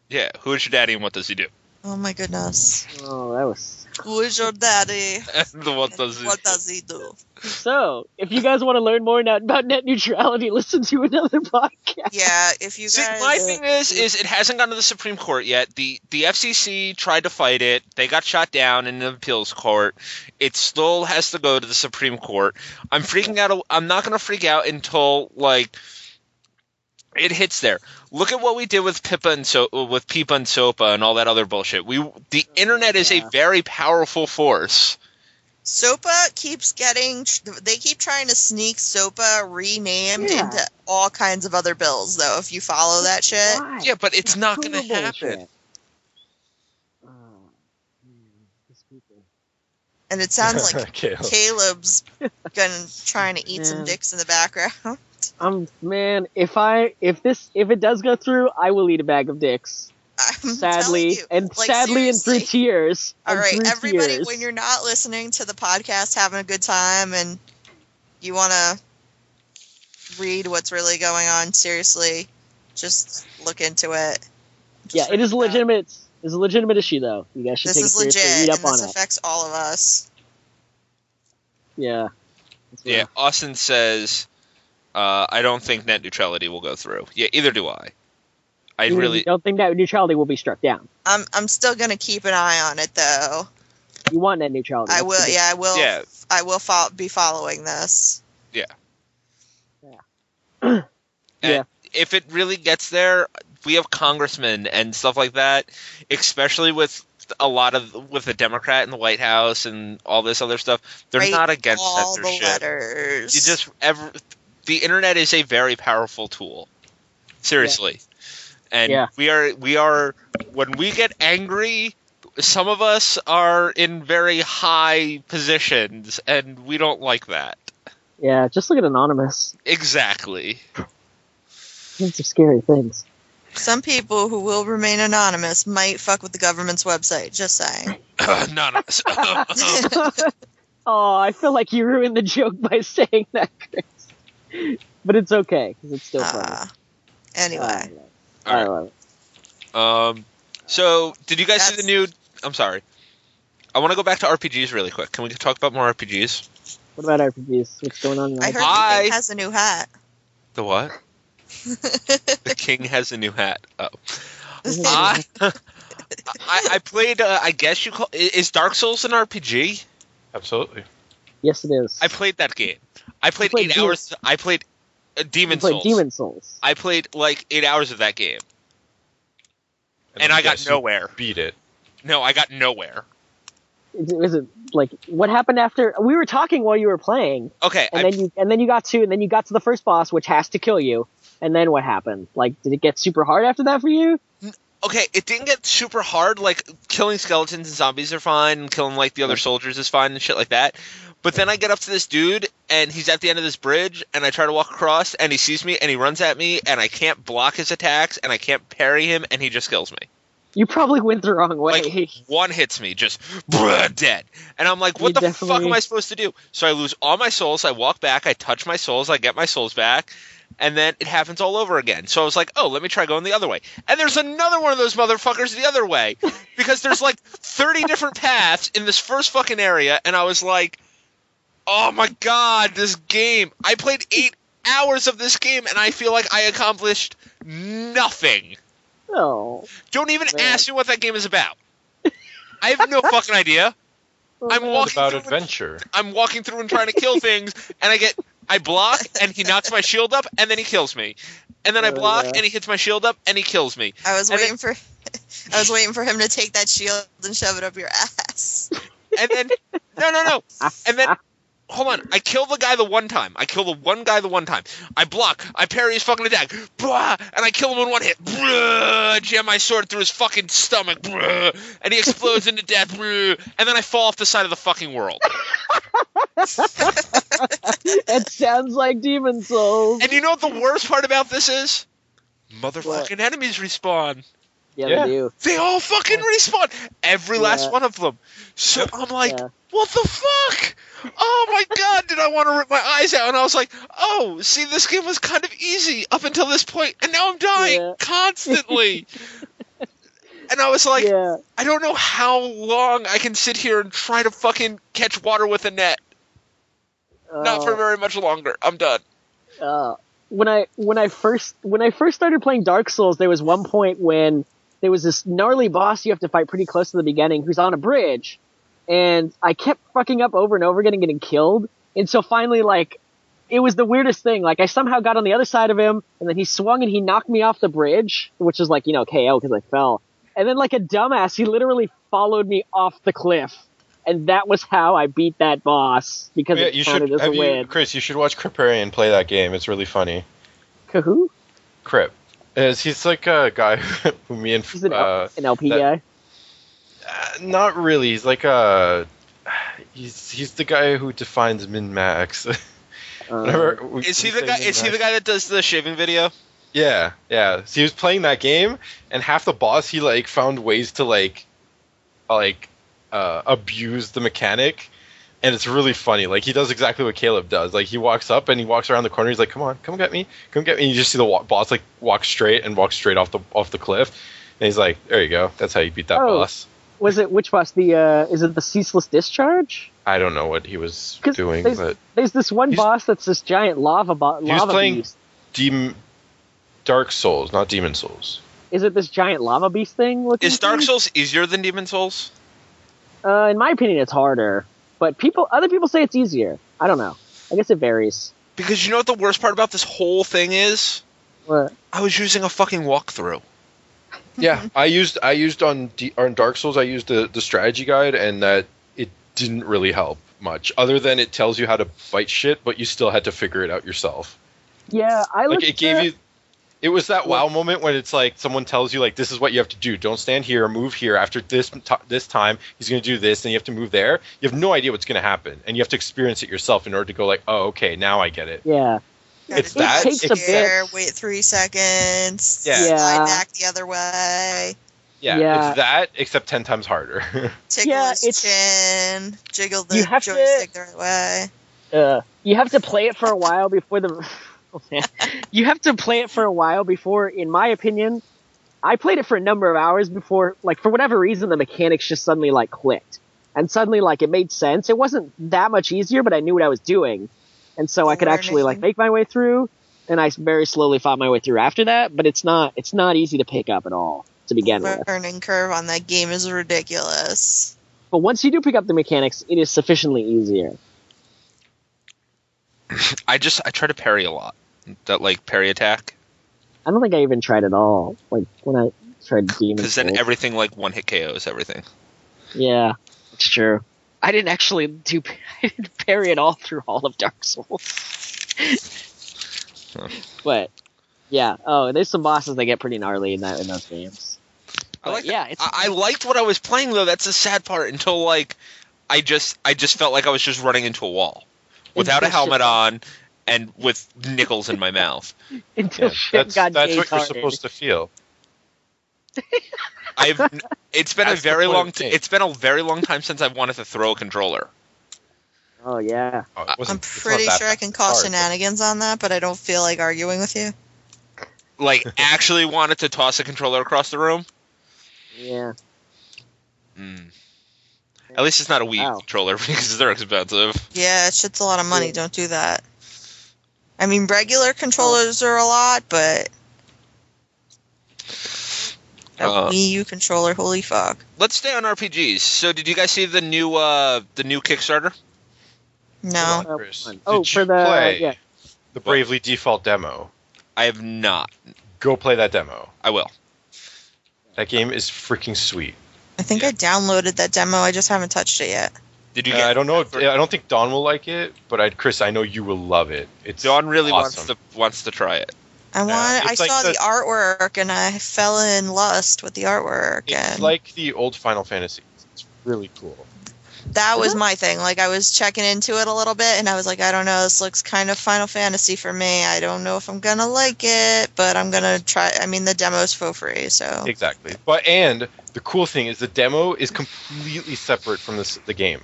Yeah, who is your daddy and what does he do? Oh my goodness. Oh, that was. Who is your daddy? And what does he What does he do? So, if you guys want to learn more about net neutrality, listen to another podcast. Yeah, if you See, guys. my thing is it hasn't gone to the Supreme Court yet. The FCC tried to fight it. They got shot down in the appeals court. It still has to go to the Supreme Court. I'm freaking out. I'm not going to freak out until, like, it hits there. Look at what we did with Pippa and SOPA and all that other bullshit. The internet is a very powerful force. SOPA keeps getting. They keep trying to sneak SOPA renamed into all kinds of other bills, though, if you follow that shit. Why? Yeah, but it's not going to Total happen. bullshit. Oh, these people. And it sounds like Caleb. Caleb's trying to eat some Man. dicks in the background. Man, if it does go through, I will eat a bag of dicks. I'm Sadly, telling you, and like, sadly, and through seriously. tears. All and right, through everybody, tears. when you're not listening to the podcast, having a good time, and you want to read what's really going on, seriously, just look into it. Yeah, it is legitimate. It's a legitimate issue, though. You guys should This take is it seriously. legit, Read and up on this it. affects all of us. Yeah. That's Yeah, rough. Austin says, I don't think net neutrality will go through. Yeah, either do I. I You really... don't think that neutrality will be struck down. I'm still gonna keep an eye on it, though. You want net neutrality. I That's will. the big- Yeah, I will. Yeah. I will be following this. And Yeah. if it really gets there, we have congressmen and stuff like that, especially with with the Democrat in the White House and all this other stuff. They're Write not against all censorship. the letters. The internet is a very powerful tool. Seriously. And Yeah. we are when we get angry, some of us are in very high positions and we don't like that. Yeah, just look at Anonymous. Exactly. These are scary things. Some people who will remain anonymous might fuck with the government's website. Just saying. Anonymous. Oh, I feel like you ruined the joke by saying that, Chris. But it's okay, because it's still funny. Anyway. I love it. So, did you guys see the That's- new... I'm sorry. I want to go back to RPGs really quick. Can we talk about more RPGs? What about RPGs? What's going on? in I heard RPGs? the king has a new hat. The what? The king has a new hat. Oh. I played, I guess you call... Is Dark Souls an RPG? Absolutely. Yes, it is. I played that game. I played played 8 hours... I played You Demon played Souls. Demon Souls. I played like 8 hours of that game. And then I you got guys nowhere. Beat it. No, I got nowhere. Is it like what happened after we were talking while you were playing, Okay, and then you got to the first boss, which has to kill you, and then what happened? Like, did it get super hard after that for you? okay, it didn't get super hard. Like, killing skeletons and zombies are fine, and killing, like, the other soldiers is fine and shit like that. But then I get up to this dude, and he's at the end of this bridge, and I try to walk across, and he sees me, and he runs at me, and I can't block his attacks, and I can't parry him, and he just kills me. You probably went the wrong way. Like, one hits me, just dead. And I'm like, what You the fuck am definitely- I supposed to do? So I lose all my souls, I walk back, I touch my souls, I get my souls back, and then it happens all over again. So I was like, oh, let me try going the other way. And there's another one of those motherfuckers the other way. Because there's like 30 different paths in this first fucking area, and I was like, oh my god, this game. I played 8 hours of this game, and I feel like I accomplished nothing. Oh, Don't even Man. ask me what that game is about. I have no fucking idea. I'm man. walking It's about through adventure. I'm walking through and trying to kill things, and I block, and he knocks my shield up, and then he kills me. And then I Oh, block, yeah. and he hits my shield up, and he kills me. I was And waiting for him to take that shield and shove it up your ass. And then, no. And then, hold on. I kill the guy the one time. I kill the one guy the one time. I block. I parry his fucking attack. Blah, and I kill him in one hit. Blah, jam my sword through his fucking stomach. Blah, and he explodes into death. Blah, and then I fall off the side of the fucking world. It sounds like Demon Souls. And you know what the worst part about this is? Motherfucking enemies respawn. Yeah, Yeah. they do. They all fucking respawn. Every last Yeah. one of them. So I'm like, Yeah. what the fuck? Oh my god, did I want to rip my eyes out? And I was like, oh, see, this game was kind of easy up until this point, and now I'm dying Yeah. constantly. And I was like, Yeah. I don't know how long I can sit here and try to fucking catch water with a net. Not for very much longer. I'm done. When I first started playing Dark Souls, there was one point when there was this gnarly boss you have to fight pretty close to the beginning who's on a bridge, and I kept fucking up over and over again and getting killed. And so finally, like, it was the weirdest thing. Like, I somehow got on the other side of him, and then he swung and he knocked me off the bridge, which was like, KO because I fell. And then, like a dumbass, he literally followed me off the cliff. And that was how I beat that boss, because Yeah, it you counted should. as a win. Chris, you should watch Criparian play that game. It's really funny. Who? Crip. He's like a guy who me and He's an LP guy. not really. He's like he's the guy who defines min max. Is he the guy? Is he the guy that does the shaving video? Yeah. So he was playing that game, and half the boss he like found ways to like abuse the mechanic, and it's really funny. Like, he does exactly what Kaleb does. Like, he walks up and he walks around the corner. He's like, "Come on, come get me, come get me." And you just see the boss like walk straight off the cliff, and he's like, "There you go. That's how you beat that boss." Was it which boss? Is it the Ceaseless Discharge? I don't know what he was 'Cause doing, but there's this one boss that's this giant lava he was playing beast. Dark Souls, not Demon Souls. Is it this giant lava beast thing? Is Dark Souls easier than Demon Souls? In my opinion, it's harder, but other people say it's easier. I don't know. I guess it varies. Because you know what the worst part about this whole thing is? What? I was using a fucking walkthrough. Yeah, I used on Dark Souls. I used the strategy guide, and that it didn't really help much, other than it tells you how to fight shit, but you still had to figure it out yourself. Yeah, It was that wow moment when it's like someone tells you, like, this is what you have to do. Don't stand here, move here. After this time, he's going to do this, and you have to move there. You have no idea what's going to happen, and you have to experience it yourself in order to go like, oh, okay, now I get it. Yeah. It's Gotta that. takes a there, bit. wait 3 seconds. Yeah. Slide back the other way. Yeah. It's that, except 10 times harder. Tickle Yeah, his chin. Jiggle the You have joystick the right way. You have to play it for a while before the. Oh, man. You have to play it for a while before, in my opinion. I played it for a number of hours before, like, for whatever reason, the mechanics just suddenly, like, clicked. And suddenly, like, it made sense. It wasn't that much easier, but I knew what I was doing. And so I could actually, like, make my way through. And I very slowly fought my way through after that. But it's not easy to pick up at all to begin with. The learning curve on that game is ridiculous. But once you do pick up the mechanics, it is sufficiently easier. I try to parry a lot. That, like, parry attack. I don't think I even tried at all. Like, when I tried Demon Because then Souls. everything, like, one-hit KOs everything. Yeah, it's true. I didn't actually parry it all through all of Dark Souls. But, yeah. Oh, there's some bosses that get pretty gnarly in those games. But, I liked what I was playing, though. That's the sad part. Until, like, I just felt like I was just running into a wall. Without a helmet on, and with nickels in my mouth. Until shit got that's what harder. you're supposed to feel. It's been a That's the very point long. of the game. It's been a very long time since I've wanted to throw a controller. Oh, yeah. Oh, I'm pretty sure I can call shenanigans on that, but I don't feel like arguing with you. Like, actually wanted to toss a controller across the room. Yeah. At least it's not a Wii Wow. controller because they're expensive. Yeah, shit's a lot of money. Yeah. Don't do that. I mean, regular controllers are a lot, but a Wii U controller, holy fuck. Let's stay on RPGs. So, did you guys see the new Kickstarter? No. Chris, for did you the play the Bravely Default demo? I have not. Go play that demo. I will. That game is freaking sweet. I think I downloaded that demo. I just haven't touched it yet. Did you I get? don't know. I don't think Dawn will like it, but Chris, I know you will love it. It's Dawn really awesome. wants to try it. I it's like saw the artwork and I fell in lust with the artwork. It's And like the old Final Fantasy. It's really cool. that was my thing. Like, I was checking into it a little bit, and I was like, I don't know, this looks kind of Final Fantasy for me. I don't know if I'm gonna like it, but I'm gonna try. I mean, the demo's for free, so Exactly. And the cool thing is the demo is completely separate from the game.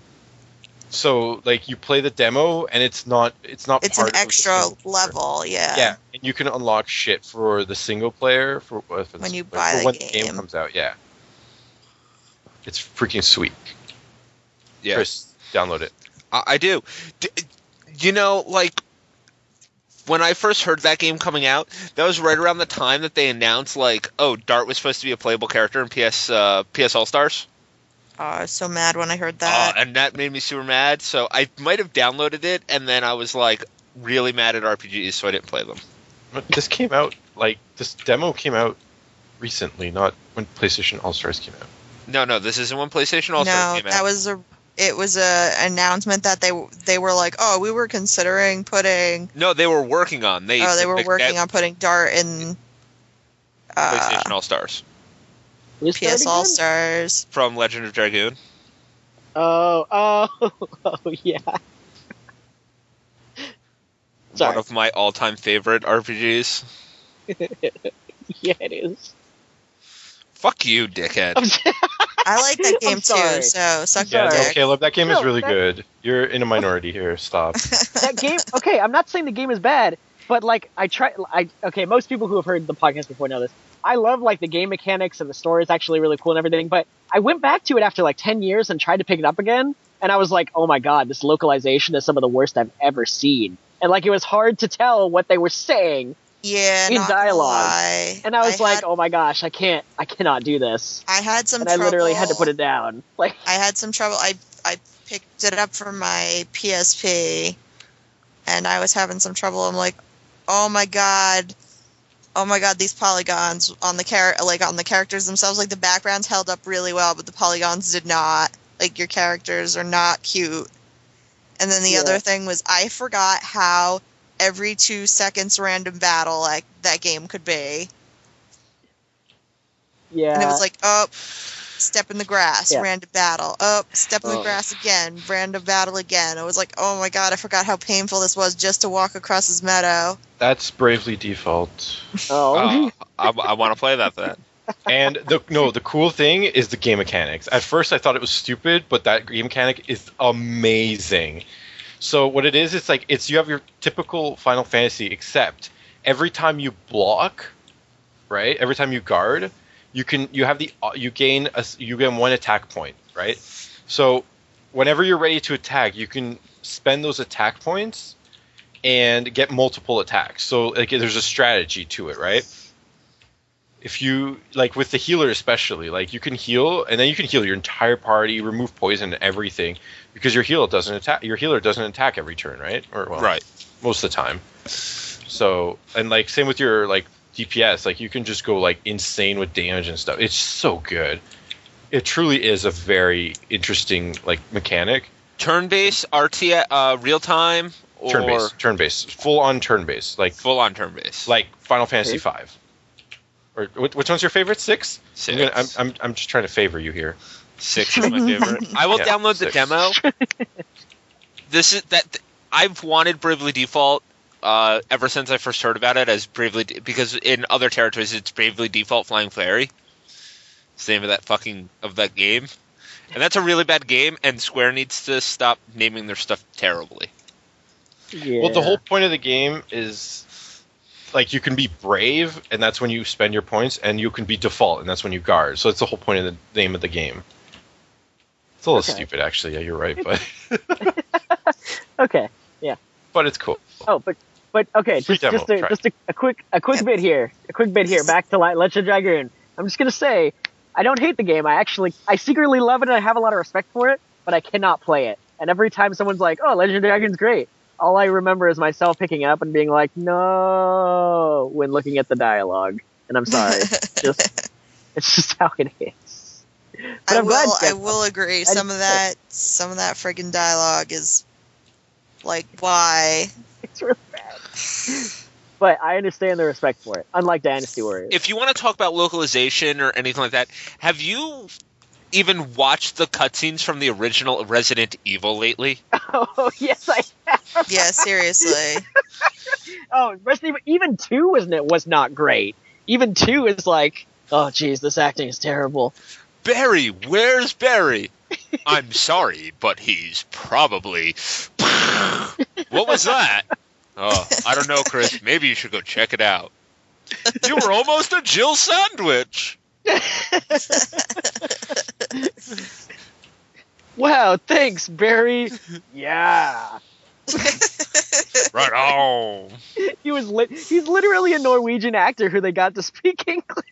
So like you play the demo and it's not it's part an of the extra single player. level. Yeah. Yeah, and you can unlock shit for the single player When you buy the when game. the game comes out. Yeah, it's freaking sweet. Yeah, Chris, download it. I do. You know, like when I first heard that game coming out, that was right around the time that they announced, like, oh, Dart was supposed to be a playable character in PS All Stars. I was so mad when I heard that. And that made me super mad. So I might have downloaded it, and then I was like really mad at RPGs, so I didn't play them. But this came out this demo came out recently, not when PlayStation All Stars came out. No, this isn't when PlayStation All Stars came out. It was a announcement that they were like, oh, we were considering putting. No, they were working on. They were working on putting Dart in PlayStation All Stars. PS All Stars From Legend of Dragoon. Oh, yeah. Sorry. One of my all-time favorite RPGs. Yeah, it is. Fuck you, dickhead. I like that game I'm sorry. too, so suck Yeah, your no, dick. Caleb, that game is No, really that- good. You're in a minority here. Stop. That game, okay, I'm not saying the game is bad, but like okay, most people who have heard the podcast before know this. I love like the game mechanics and the story is actually really cool and everything, but I went back to it after like 10 years and tried to pick it up again, and I was like, oh my god, this localization is some of the worst I've ever seen. And like it was hard to tell what they were saying Yeah, in not gonna dialogue. lie. And I was like, had, oh my gosh, I cannot do this. I had some And trouble. I literally had to put it down. Like, I had some trouble. I picked it up from my PSP, and I was having some trouble. I'm like, oh my god, these polygons on the on the characters themselves, like the backgrounds held up really well, but the polygons did not. Like your characters are not cute. And then the other thing was I forgot how every 2 seconds random battle like that game could be. yeah. And it was like, oh, step in the grass, Yeah. random battle. Oh, step in the grass again, random battle again. I was like, oh my god, I forgot how painful this was just to walk across this meadow. That's Bravely Default. Oh. I want to play that then. And the cool thing is the game mechanics. At first, I thought it was stupid, but that game mechanic is amazing. So what it is, it's like you have your typical Final Fantasy, except every time you block, right? Every time you guard, you gain one attack point, right? So whenever you're ready to attack, you can spend those attack points and get multiple attacks. So like there's a strategy to it, right? If you like with the healer especially, like you can heal and then you can heal your entire party, remove poison and everything, because your healer doesn't attack every turn, right? Right. Most of the time. So and like same with your like DPS, like you can just go like insane with damage and stuff. It's so good. It truly is a very interesting like mechanic. Turn-based, RTS, real-time, or Turn-based, full-on turn-based, like full-on turn-based. like Final Fantasy V. Or which one's your favorite? 6? 6. I'm just trying to favor you here. 6 is my favorite. I will download the 6. demo. I've wanted Bravely Default ever since I first heard about it as because in other territories it's Bravely Default Flying Fairy. It's the name of that game. And that's a really bad game, and Square needs to stop naming their stuff terribly. Yeah. Well, the whole point of the game is like you can be brave, and that's when you spend your points, and you can be default, and that's when you guard. So it's the whole point of the name of the game. It's a little stupid, actually. Yeah, you're right, but Okay, yeah. but it's cool. Oh, but okay, Free demo, try. just a quick bit here. Back to Legend of Dragoon. I'm just gonna say, I don't hate the game. I secretly love it and I have a lot of respect for it, but I cannot play it. And every time someone's like, "Oh, Legend of Dragoon's great," all I remember is myself picking it up and being like, "No," when looking at the dialogue. And I'm sorry, it's just how it is. I I'm glad will. I Jeff- will agree. I Some of that friggin' dialogue is like, why? It's real bad. But I understand the respect for it, unlike Dynasty Warriors. If you want to talk about localization or anything like that, have you even watched the cutscenes from the original Resident Evil lately? Oh, yes, I have. Yeah, seriously. Oh, Resident Evil, even 2 was not great. Even 2 is like, oh, geez, this acting is terrible. Barry, where's Barry? I'm sorry, but he's probably... What was that? Oh, I don't know, Chris. Maybe you should go check it out. You were almost a Jill sandwich. Wow, thanks, Barry. Yeah. Right on. He's literally a Norwegian actor who they got to speak English.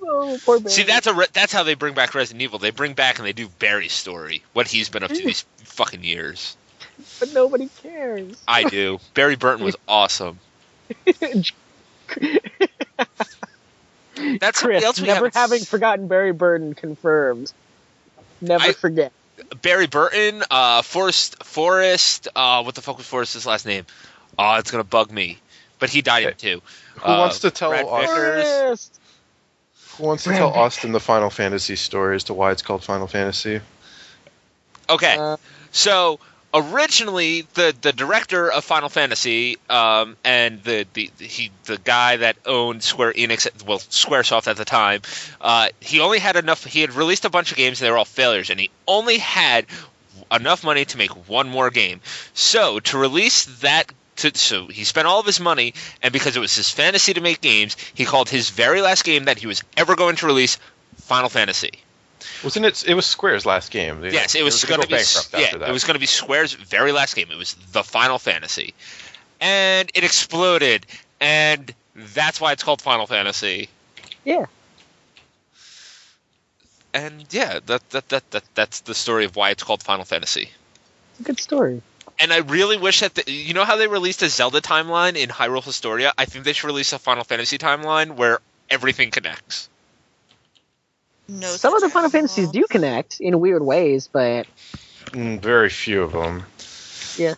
Oh, poor Barry. See, that's how they bring back Resident Evil. They bring back and they do Barry's story, what he's been up to these fucking years. But nobody cares. I do. Barry Burton was awesome. That's something Chris, else we never haven't having forgotten Barry Burton confirmed. Never forget. Barry Burton, Forrest, what the fuck was Forrest's last name? Oh, it's gonna bug me. But he died in 2. Who wants to tell Brad Austin? Vickers. Forrest! Who wants to tell Austin the Final Fantasy story as to why it's called Final Fantasy? Okay, so originally the director of Final Fantasy and the guy that owned Square Enix, well, SquareSoft at the time, he only had enough. He had released a bunch of games and they were all failures, and he only had enough money to make one more game. So to release that. So he spent all of his money, and because it was his fantasy to make games, he called his very last game that he was ever going to release Final Fantasy. Wasn't it? It was Square's last game. Yes, it was going to be bankrupt after that. It was going to be Square's very last game. It was the Final Fantasy, and it exploded, and that's why it's called Final Fantasy. Yeah. And yeah, that's the story of why it's called Final Fantasy. It's a good story. And I really wish that you know how they released a Zelda timeline in Hyrule Historia? I think they should release a Final Fantasy timeline where everything connects. No, Some of the Final Fantasies do connect in weird ways, but Very few of them. yeah.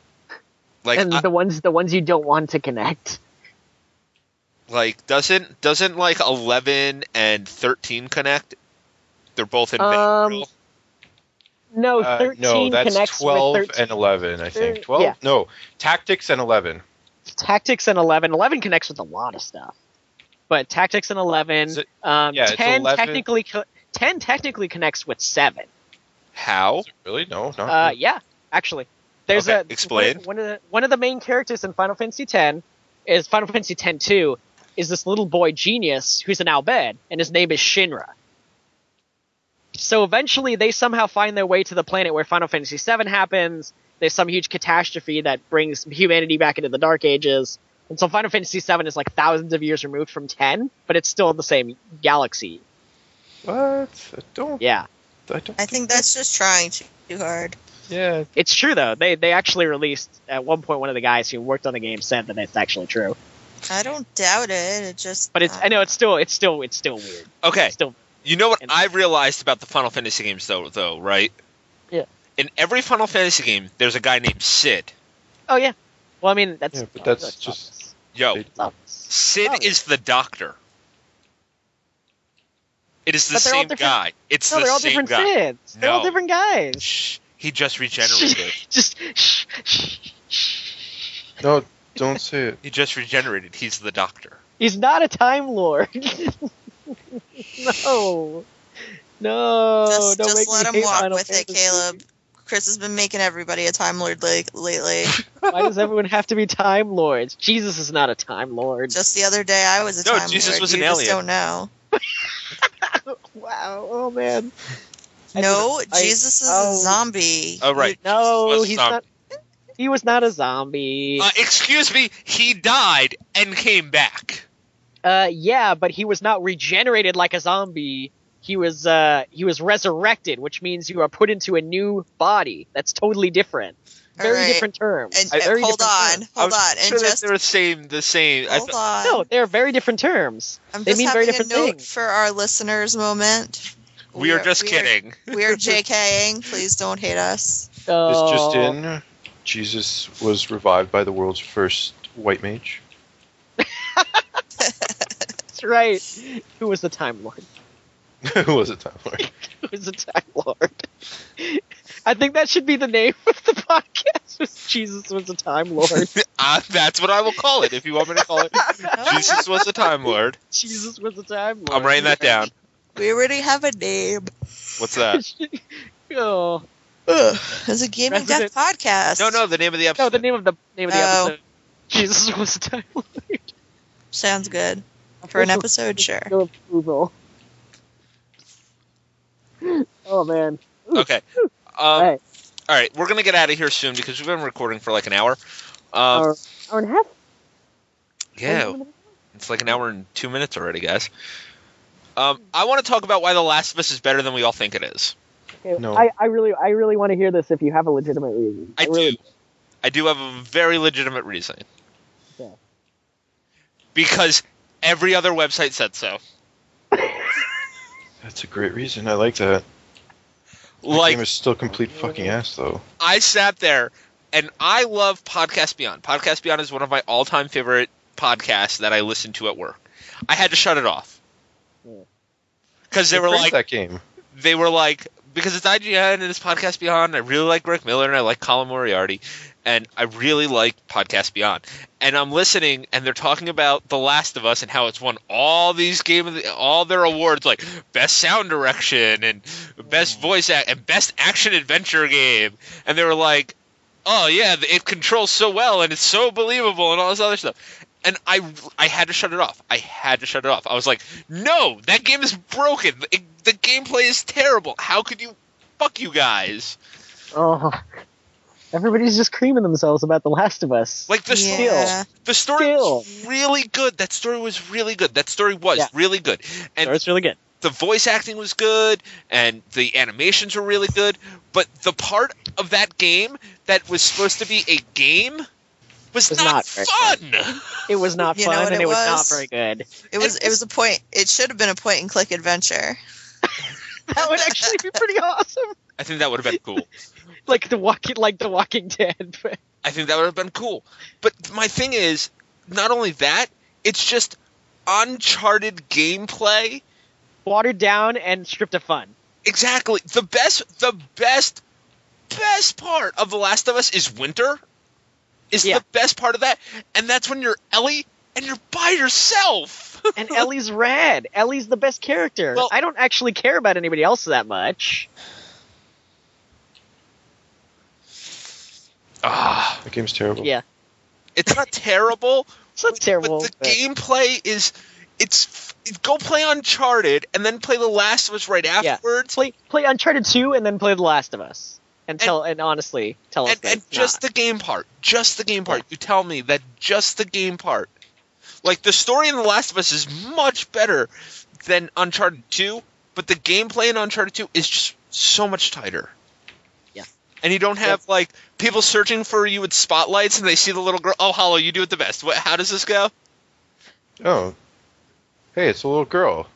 Like And the ones you don't want to connect. like doesn't like 11 and 13 connect? They're both in Vanderbilt. No, 13 no, that's connects 12 with 13. and 11, I think. 12? Yeah. No, Tactics and 11. Tactics and 11. 11 connects with a lot of stuff. But Tactics and 11, Is it- 10 it's 11. 10 technically connects with 7. How? Really? No, not Yeah, actually. There's Okay, a explain. one of the main characters in Final Fantasy X is Final Fantasy X-2 is this little boy genius who's an Albed, and his name is Shinra. So eventually they somehow find their way to the planet where Final Fantasy VII happens. There's some huge catastrophe that brings humanity back into the Dark Ages. And so Final Fantasy VII is like thousands of years removed from 10, but it's still in the same galaxy. What? I don't. Yeah. I think that's just trying too hard. Yeah. It's true, though. They actually released, at one point, one of the guys who worked on the game said that it's actually true. I don't doubt it. It just. But I know it's still weird. Okay. It's still, You know what And- I realized about the Final Fantasy games, though, right? Yeah. In every Final Fantasy game, there's a guy named Sid. oh yeah. Well, I mean that's. Yeah, but that's just- Yo, It's obvious. Sid obvious. is the Doctor. It is the But they're all same different- guy. It's No, the they're all same different guy. Sids. They're all No. different guys. Shh. He just regenerated. Just. No, don't say it. He just regenerated. He's the Doctor. He's not a Time Lord. No. No. Just don't make let me him hate walk Final with it, Fantasy. Caleb. Chris has been making everybody a Time Lord lately. Why does everyone have to be Time Lords? Jesus is not a Time Lord. Just the other day, I was a No, Time Jesus Lord. was You an just alien. don't know. Wow. Oh man. No, I- Jesus is oh. a zombie. Oh, right. No, Jesus was he's some- not. He was not a zombie. Excuse me. He died and came back. Yeah, but he was not regenerated like a zombie. He was resurrected, which means you are put into a new body. That's totally different. very Alright. different terms. And Very hold different on, terms. hold on, sure and that just they're the same. hold on. No, they're very different terms. I'm they just mean very having a different note things. for our listeners' moment. We are just kidding. We are JKing. Please don't hate us. This Oh, just in: Jesus was revived by the world's first white mage. That's right. Who was the Time Lord? Who was it? Timelord? Who was the Time Lord? I think that should be the name of the podcast. Was Jesus was the Time Lord. That's what I will call it. If you want me to call it, Jesus was the Time Lord. Jesus was the Time Lord. I'm writing that down. We already have a name. What's that? Oh. It's a gaming death podcast. No, the name of the episode. No, the name of the Oh. episode. Jesus was the Time Lord. Sounds good. For an episode, sure. No approval. Oh man. Okay. Alright. All right, we're gonna get out of here soon because we've been recording for like an hour. Hour and a half? Yeah, it's like an hour and 2 minutes already, guys. I want to talk about why The Last of Us is better than we all think it is. Okay, No. I really want to hear this if you have a legitimate reason. I do have a very legitimate reason. Okay. Because every other website said so. That's a great reason. I like that. The Like, game is still complete fucking ass, though. I sat there, and I love Podcast Beyond. Podcast Beyond is one of my all-time favorite podcasts that I listen to at work. I had to shut it off. Because they were Praise like, that game. because it's IGN and it's Podcast Beyond, I really like Greg Miller and I like Colin Moriarty, and I really like Podcast Beyond. And I'm listening, and they're talking about The Last of Us and how it's won all these all their awards, like Best Sound Direction and Best Voice Act and Best Action Adventure Game. And they were like, oh yeah, it controls so well and it's so believable and all this other stuff. And I had to shut it off. I was like, no, that game is broken. The gameplay is terrible. How could you? Fuck you guys. Oh. Everybody's just creaming themselves about The Last of Us. Like the Yeah. story was really good. That story was really good. Really good. And It's really good. the voice acting was good, and the animations were really good. But the part of that game that was supposed to be a game was not very fun. It was not You know fun, what and it it was not was? very good. It was a point. It should have been a point and click adventure. That would actually be pretty awesome. I think that would have been cool. Like the Walking Dead. But I think that would have been cool. But my thing is, not only that, it's just Uncharted gameplay. watered down and stripped of fun. Exactly. The best part of The Last of Us is winter. The best part of that, and that's when you're Ellie and you're by yourself. And Ellie's rad. Ellie's the best character. Well- I don't actually care about anybody else that much. The game's terrible. Yeah. It's not terrible. It's not terrible. But the gameplay is. Go play Uncharted and then play The Last of Us right afterwards. Play Uncharted 2 and then play The Last of Us. And honestly tell us that And it's just not. the game part. Just the game part. You tell me that just the game part. Like, the story in The Last of Us is much better than Uncharted 2, but the gameplay in Uncharted 2 is just so much tighter. Yeah. And you don't have, like, people searching for you with spotlights and they see the little girl. Oh, Hollow, you do it the best. How does this go? Oh. Hey, it's a little girl.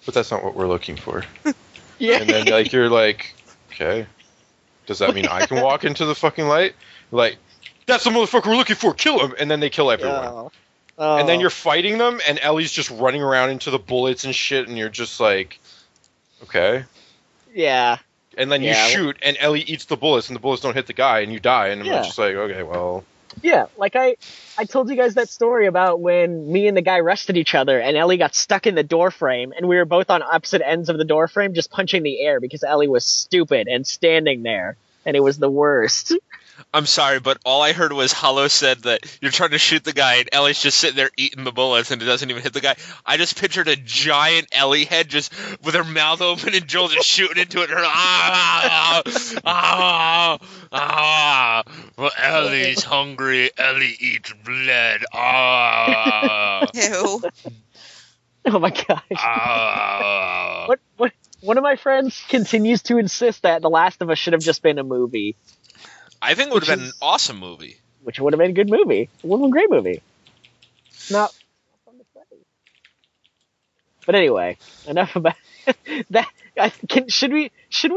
But that's not what we're looking for. Yeah. And then, like, you're like, okay. Does that mean I can walk into the fucking light? Like, that's the motherfucker we're looking for. Kill him. And then they kill everyone. Oh. And then you're fighting them, and Ellie's just running around into the bullets and shit, and you're just like, okay. Yeah. And then you Yeah. shoot, and Ellie eats the bullets, and the bullets don't hit the guy, and you die, and I'm Yeah. just like, okay, well. Yeah, like I told you guys that story about when me and the guy rested each other and Ellie got stuck in the door frame and we were both on opposite ends of the door frame just punching the air because Ellie was stupid and standing there and it was the worst. I'm sorry, but all I heard was Hollow said that you're trying to shoot the guy and Ellie's just sitting there eating the bullets and it doesn't even hit the guy. I just pictured a giant Ellie head just with her mouth open and Joel just shooting into it. And well, Ellie's hungry. Ellie eats blood. Ew. Oh my gosh. What one of my friends continues to insist that The Last of Us should have just been a movie. I think it would have been an is- awesome movie. Which would have been a good movie. It would have been a great movie. Not fun to say. But anyway, enough about that. Should we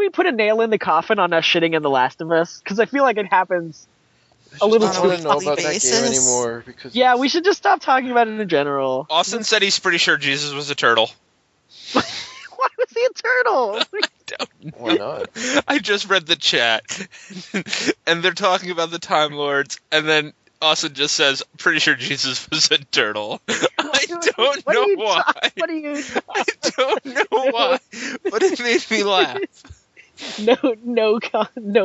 put a nail in the coffin on us shitting in The Last of Us? Because I feel like it happens a little I On don't a want to know weekly about that game basis? anymore because Yeah, we should just stop talking about it in general. Austin said he's pretty sure Jesus was a turtle. Why was he a turtle? why not? I just read the chat, and they're talking about the Time Lords, and then Austin just says, "Pretty sure Jesus was a turtle." I don't What are know you why. What are you? I don't know why, but it made me laugh. No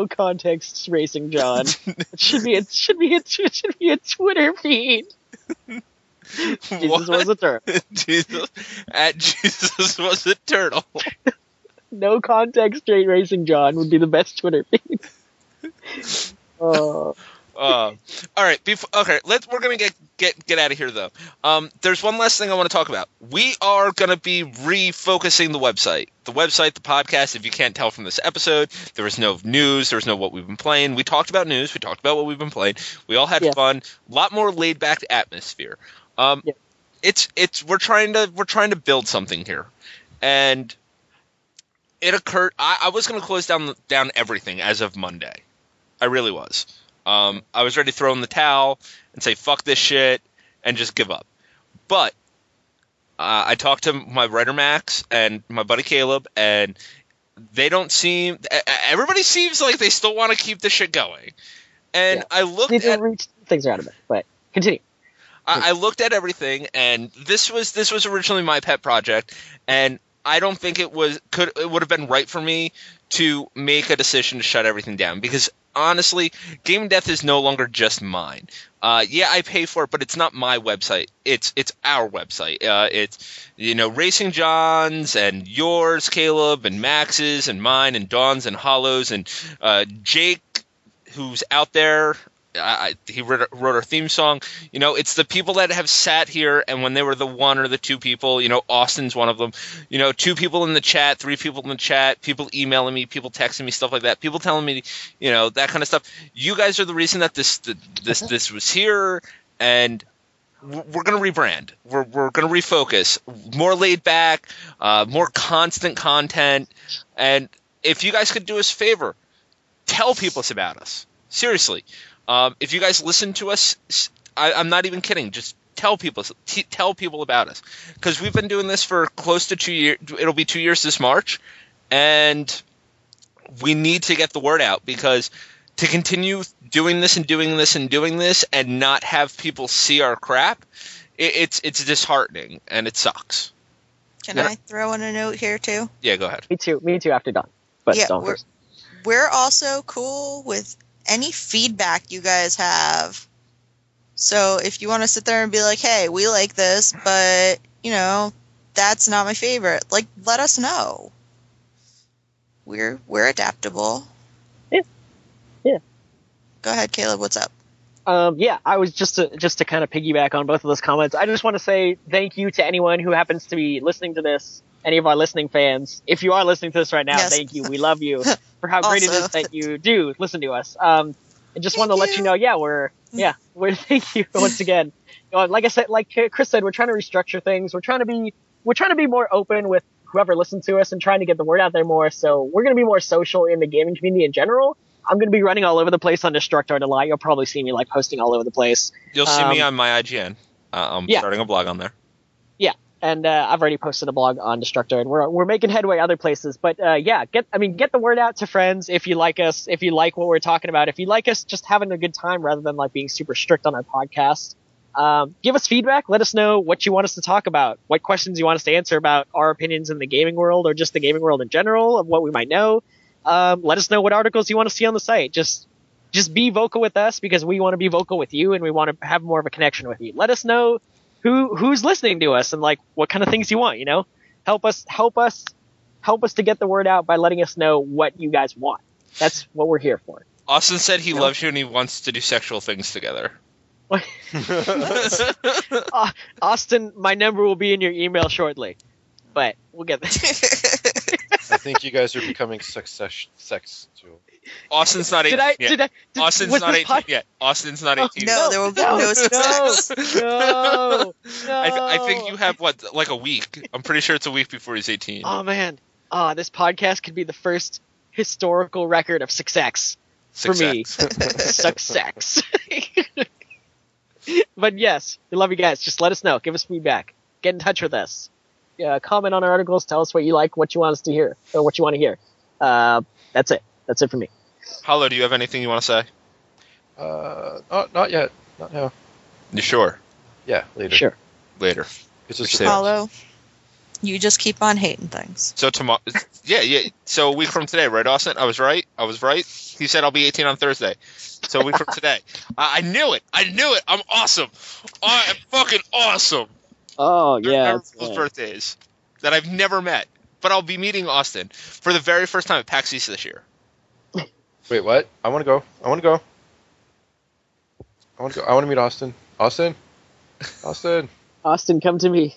context racing, John. It should be a Twitter feed. Jesus was a turtle. Jesus was a turtle. No context straight racing, John would be the best Twitter feed. All right. Okay. We're gonna get out of here though. There's one last thing I want to talk about. We are gonna be refocusing the website. The podcast. If you can't tell from this episode, there was no news. There was no what we've been playing. We talked about news. We talked about what we've been playing. We all had fun. A lot more laid back atmosphere. We're trying to build something here, and it occurred. I was gonna close down everything as of Monday. I really was. I was ready to throw in the towel and say, fuck this shit, and just give up. But I talked to my writer Max and my buddy Kaleb, and they don't seem... Everybody seems like they still want to keep the shit going. And I looked at... Things are out of it, but continue. I looked at everything, and this was originally my pet project, and I don't think it would have been right for me to make a decision to shut everything down, because honestly, Game Death is no longer just mine. I pay for it, but it's not my website. It's our website. It's Racing John's and yours, Kaleb, and Max's and mine and Dawn's and Hollow's and Jake, who's out there. He wrote our theme song. It's the people that have sat here, and when they were the one or the two people, Austin's one of them. 2 people in the chat, 3 people in the chat, people emailing me, people texting me, stuff like that. People telling me, that kind of stuff. You guys are the reason that this was here, and we're gonna rebrand. We're gonna refocus. More laid back, more constant content, and if you guys could do us a favor, tell people about us. Seriously. If you guys listen to us, I'm not even kidding. Just tell people about us, because we've been doing this for close to 2 years. It'll be 2 years this March, and we need to get the word out, because to continue doing this and not have people see our crap, it's disheartening and it sucks. Can I throw in a note here too? Yeah, go ahead. Me too. After Dawn, but Yeah, Dawn first. we're also cool with any feedback you guys have. So if you want to sit there and be like, hey, we like this, but, that's not my favorite, like, let us know. We're adaptable. Yeah. Go ahead, Kaleb, what's up? I was just to kind of piggyback on both of those comments. I just want to say thank you to anyone who happens to be listening to this, any of our listening fans. If you are listening to this right now, Yes. Thank you. We love you for how great it Also. is that you do listen to us. I just want to let you know, we're thank you once again. Like I said, like Chris said, we're trying to restructure things. We're trying to be more open with whoever listens to us and trying to get the word out there more. So we're going to be more social in the gaming community in general. I'm going to be running all over the place on Destructor Delight. You'll probably see me posting all over the place. You'll see me on my IGN. I'm starting a blog on there. Yeah, and I've already posted a blog on Destructor, and we're making headway other places. But get the word out to friends if you like us, if you like what we're talking about, if you like us just having a good time rather than being super strict on our podcast. Give us feedback. Let us know what you want us to talk about, what questions you want us to answer about our opinions in the gaming world or just the gaming world in general of what we might know. Let us know what articles you want to see on the site. Just be vocal with us, because we want to be vocal with you and we want to have more of a connection with you. Let us know who's listening to us and what kind of things you want. Help us to get the word out by letting us know what you guys want. That's what we're here for. Austin said he loves you and he wants to do sexual things together. Austin, my number will be in your email shortly, but we'll get there. I think you guys are becoming sex too. Austin's not 18 yet. Austin's was not this 18 yet. Austin's not 18 No, yet. there will be no success. No. I think you have, like a week. I'm pretty sure it's a week before he's 18. Oh man. This podcast could be the first historical record of success for me. Success. But yes, we love you guys. Just let us know. Give us feedback. Get in touch with us. Comment on our articles. Tell us what you like, what you want us to hear, or what you want to hear. That's it. That's it for me. Hollow, do you have anything you want to say? Not yet. Not now. You sure? Yeah, later. Sure. Later. It's just Hollow, you just keep on hating things. So tomorrow, yeah. So a week from today, right, Austin? I was right. He said I'll be 18 on Thursday. So a week from today. I knew it. I'm awesome. I am fucking awesome. Oh yeah. People's birthdays that I've never met, but I'll be meeting Austin for the very first time at PAX East this year. Wait, what? I want to go. I want to meet Austin. Austin, Austin, come to me.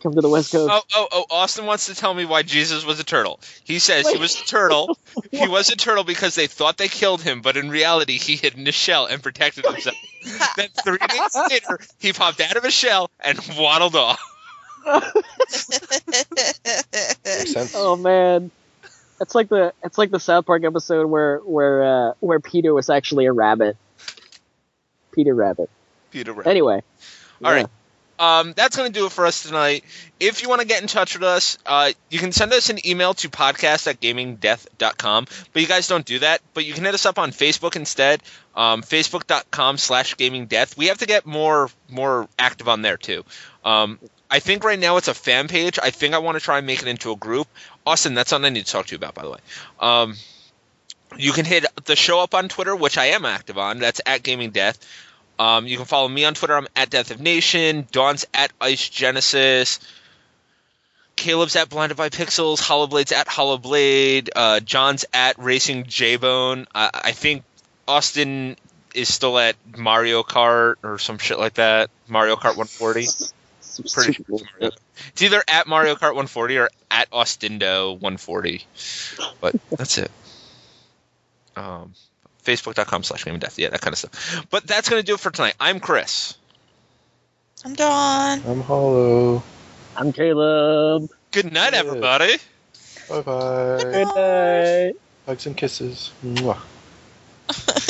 Come to the West Coast. Oh! Austin wants to tell me why Jesus was a turtle. He says he was a turtle. He was a turtle because they thought they killed him, but in reality, he hid in his shell and protected himself. Then 3 days later, he popped out of his shell and waddled off. Makes sense. Oh man, it's like the South Park episode where Peter was actually a rabbit. Peter Rabbit. Anyway. All right. That's going to do it for us tonight. If you want to get in touch with us, you can send us an email to podcast@gamingdeath.com. But you guys don't do that. But you can hit us up on Facebook instead. Facebook.com/gamingdeath. We have to get more active on there too. I think right now it's a fan page. I think I want to try and make it into a group. Austin, that's something I need to talk to you about, by the way. You can hit the show up on Twitter, which I am active on. That's @gamingdeath. You can follow me on Twitter. I'm @DeathOfNation. Dawn's @IceGenesis. Caleb's @BlindedByPixels. Hollowblade's @Hollowblade. John's @RacingJbone. I think Austin is still at Mario Kart or some shit like that. Mario Kart 140. Pretty sure it's Mario. It's either @Mario Kart 140 or @Austindo 140. But that's it. Facebook.com/GameDeath. Yeah, that kind of stuff. But that's going to do it for tonight. I'm Chris. I'm Dawn. I'm Hollow. I'm Caleb. Good night, everybody. Bye-bye. Good night. Hugs and kisses. Mwah.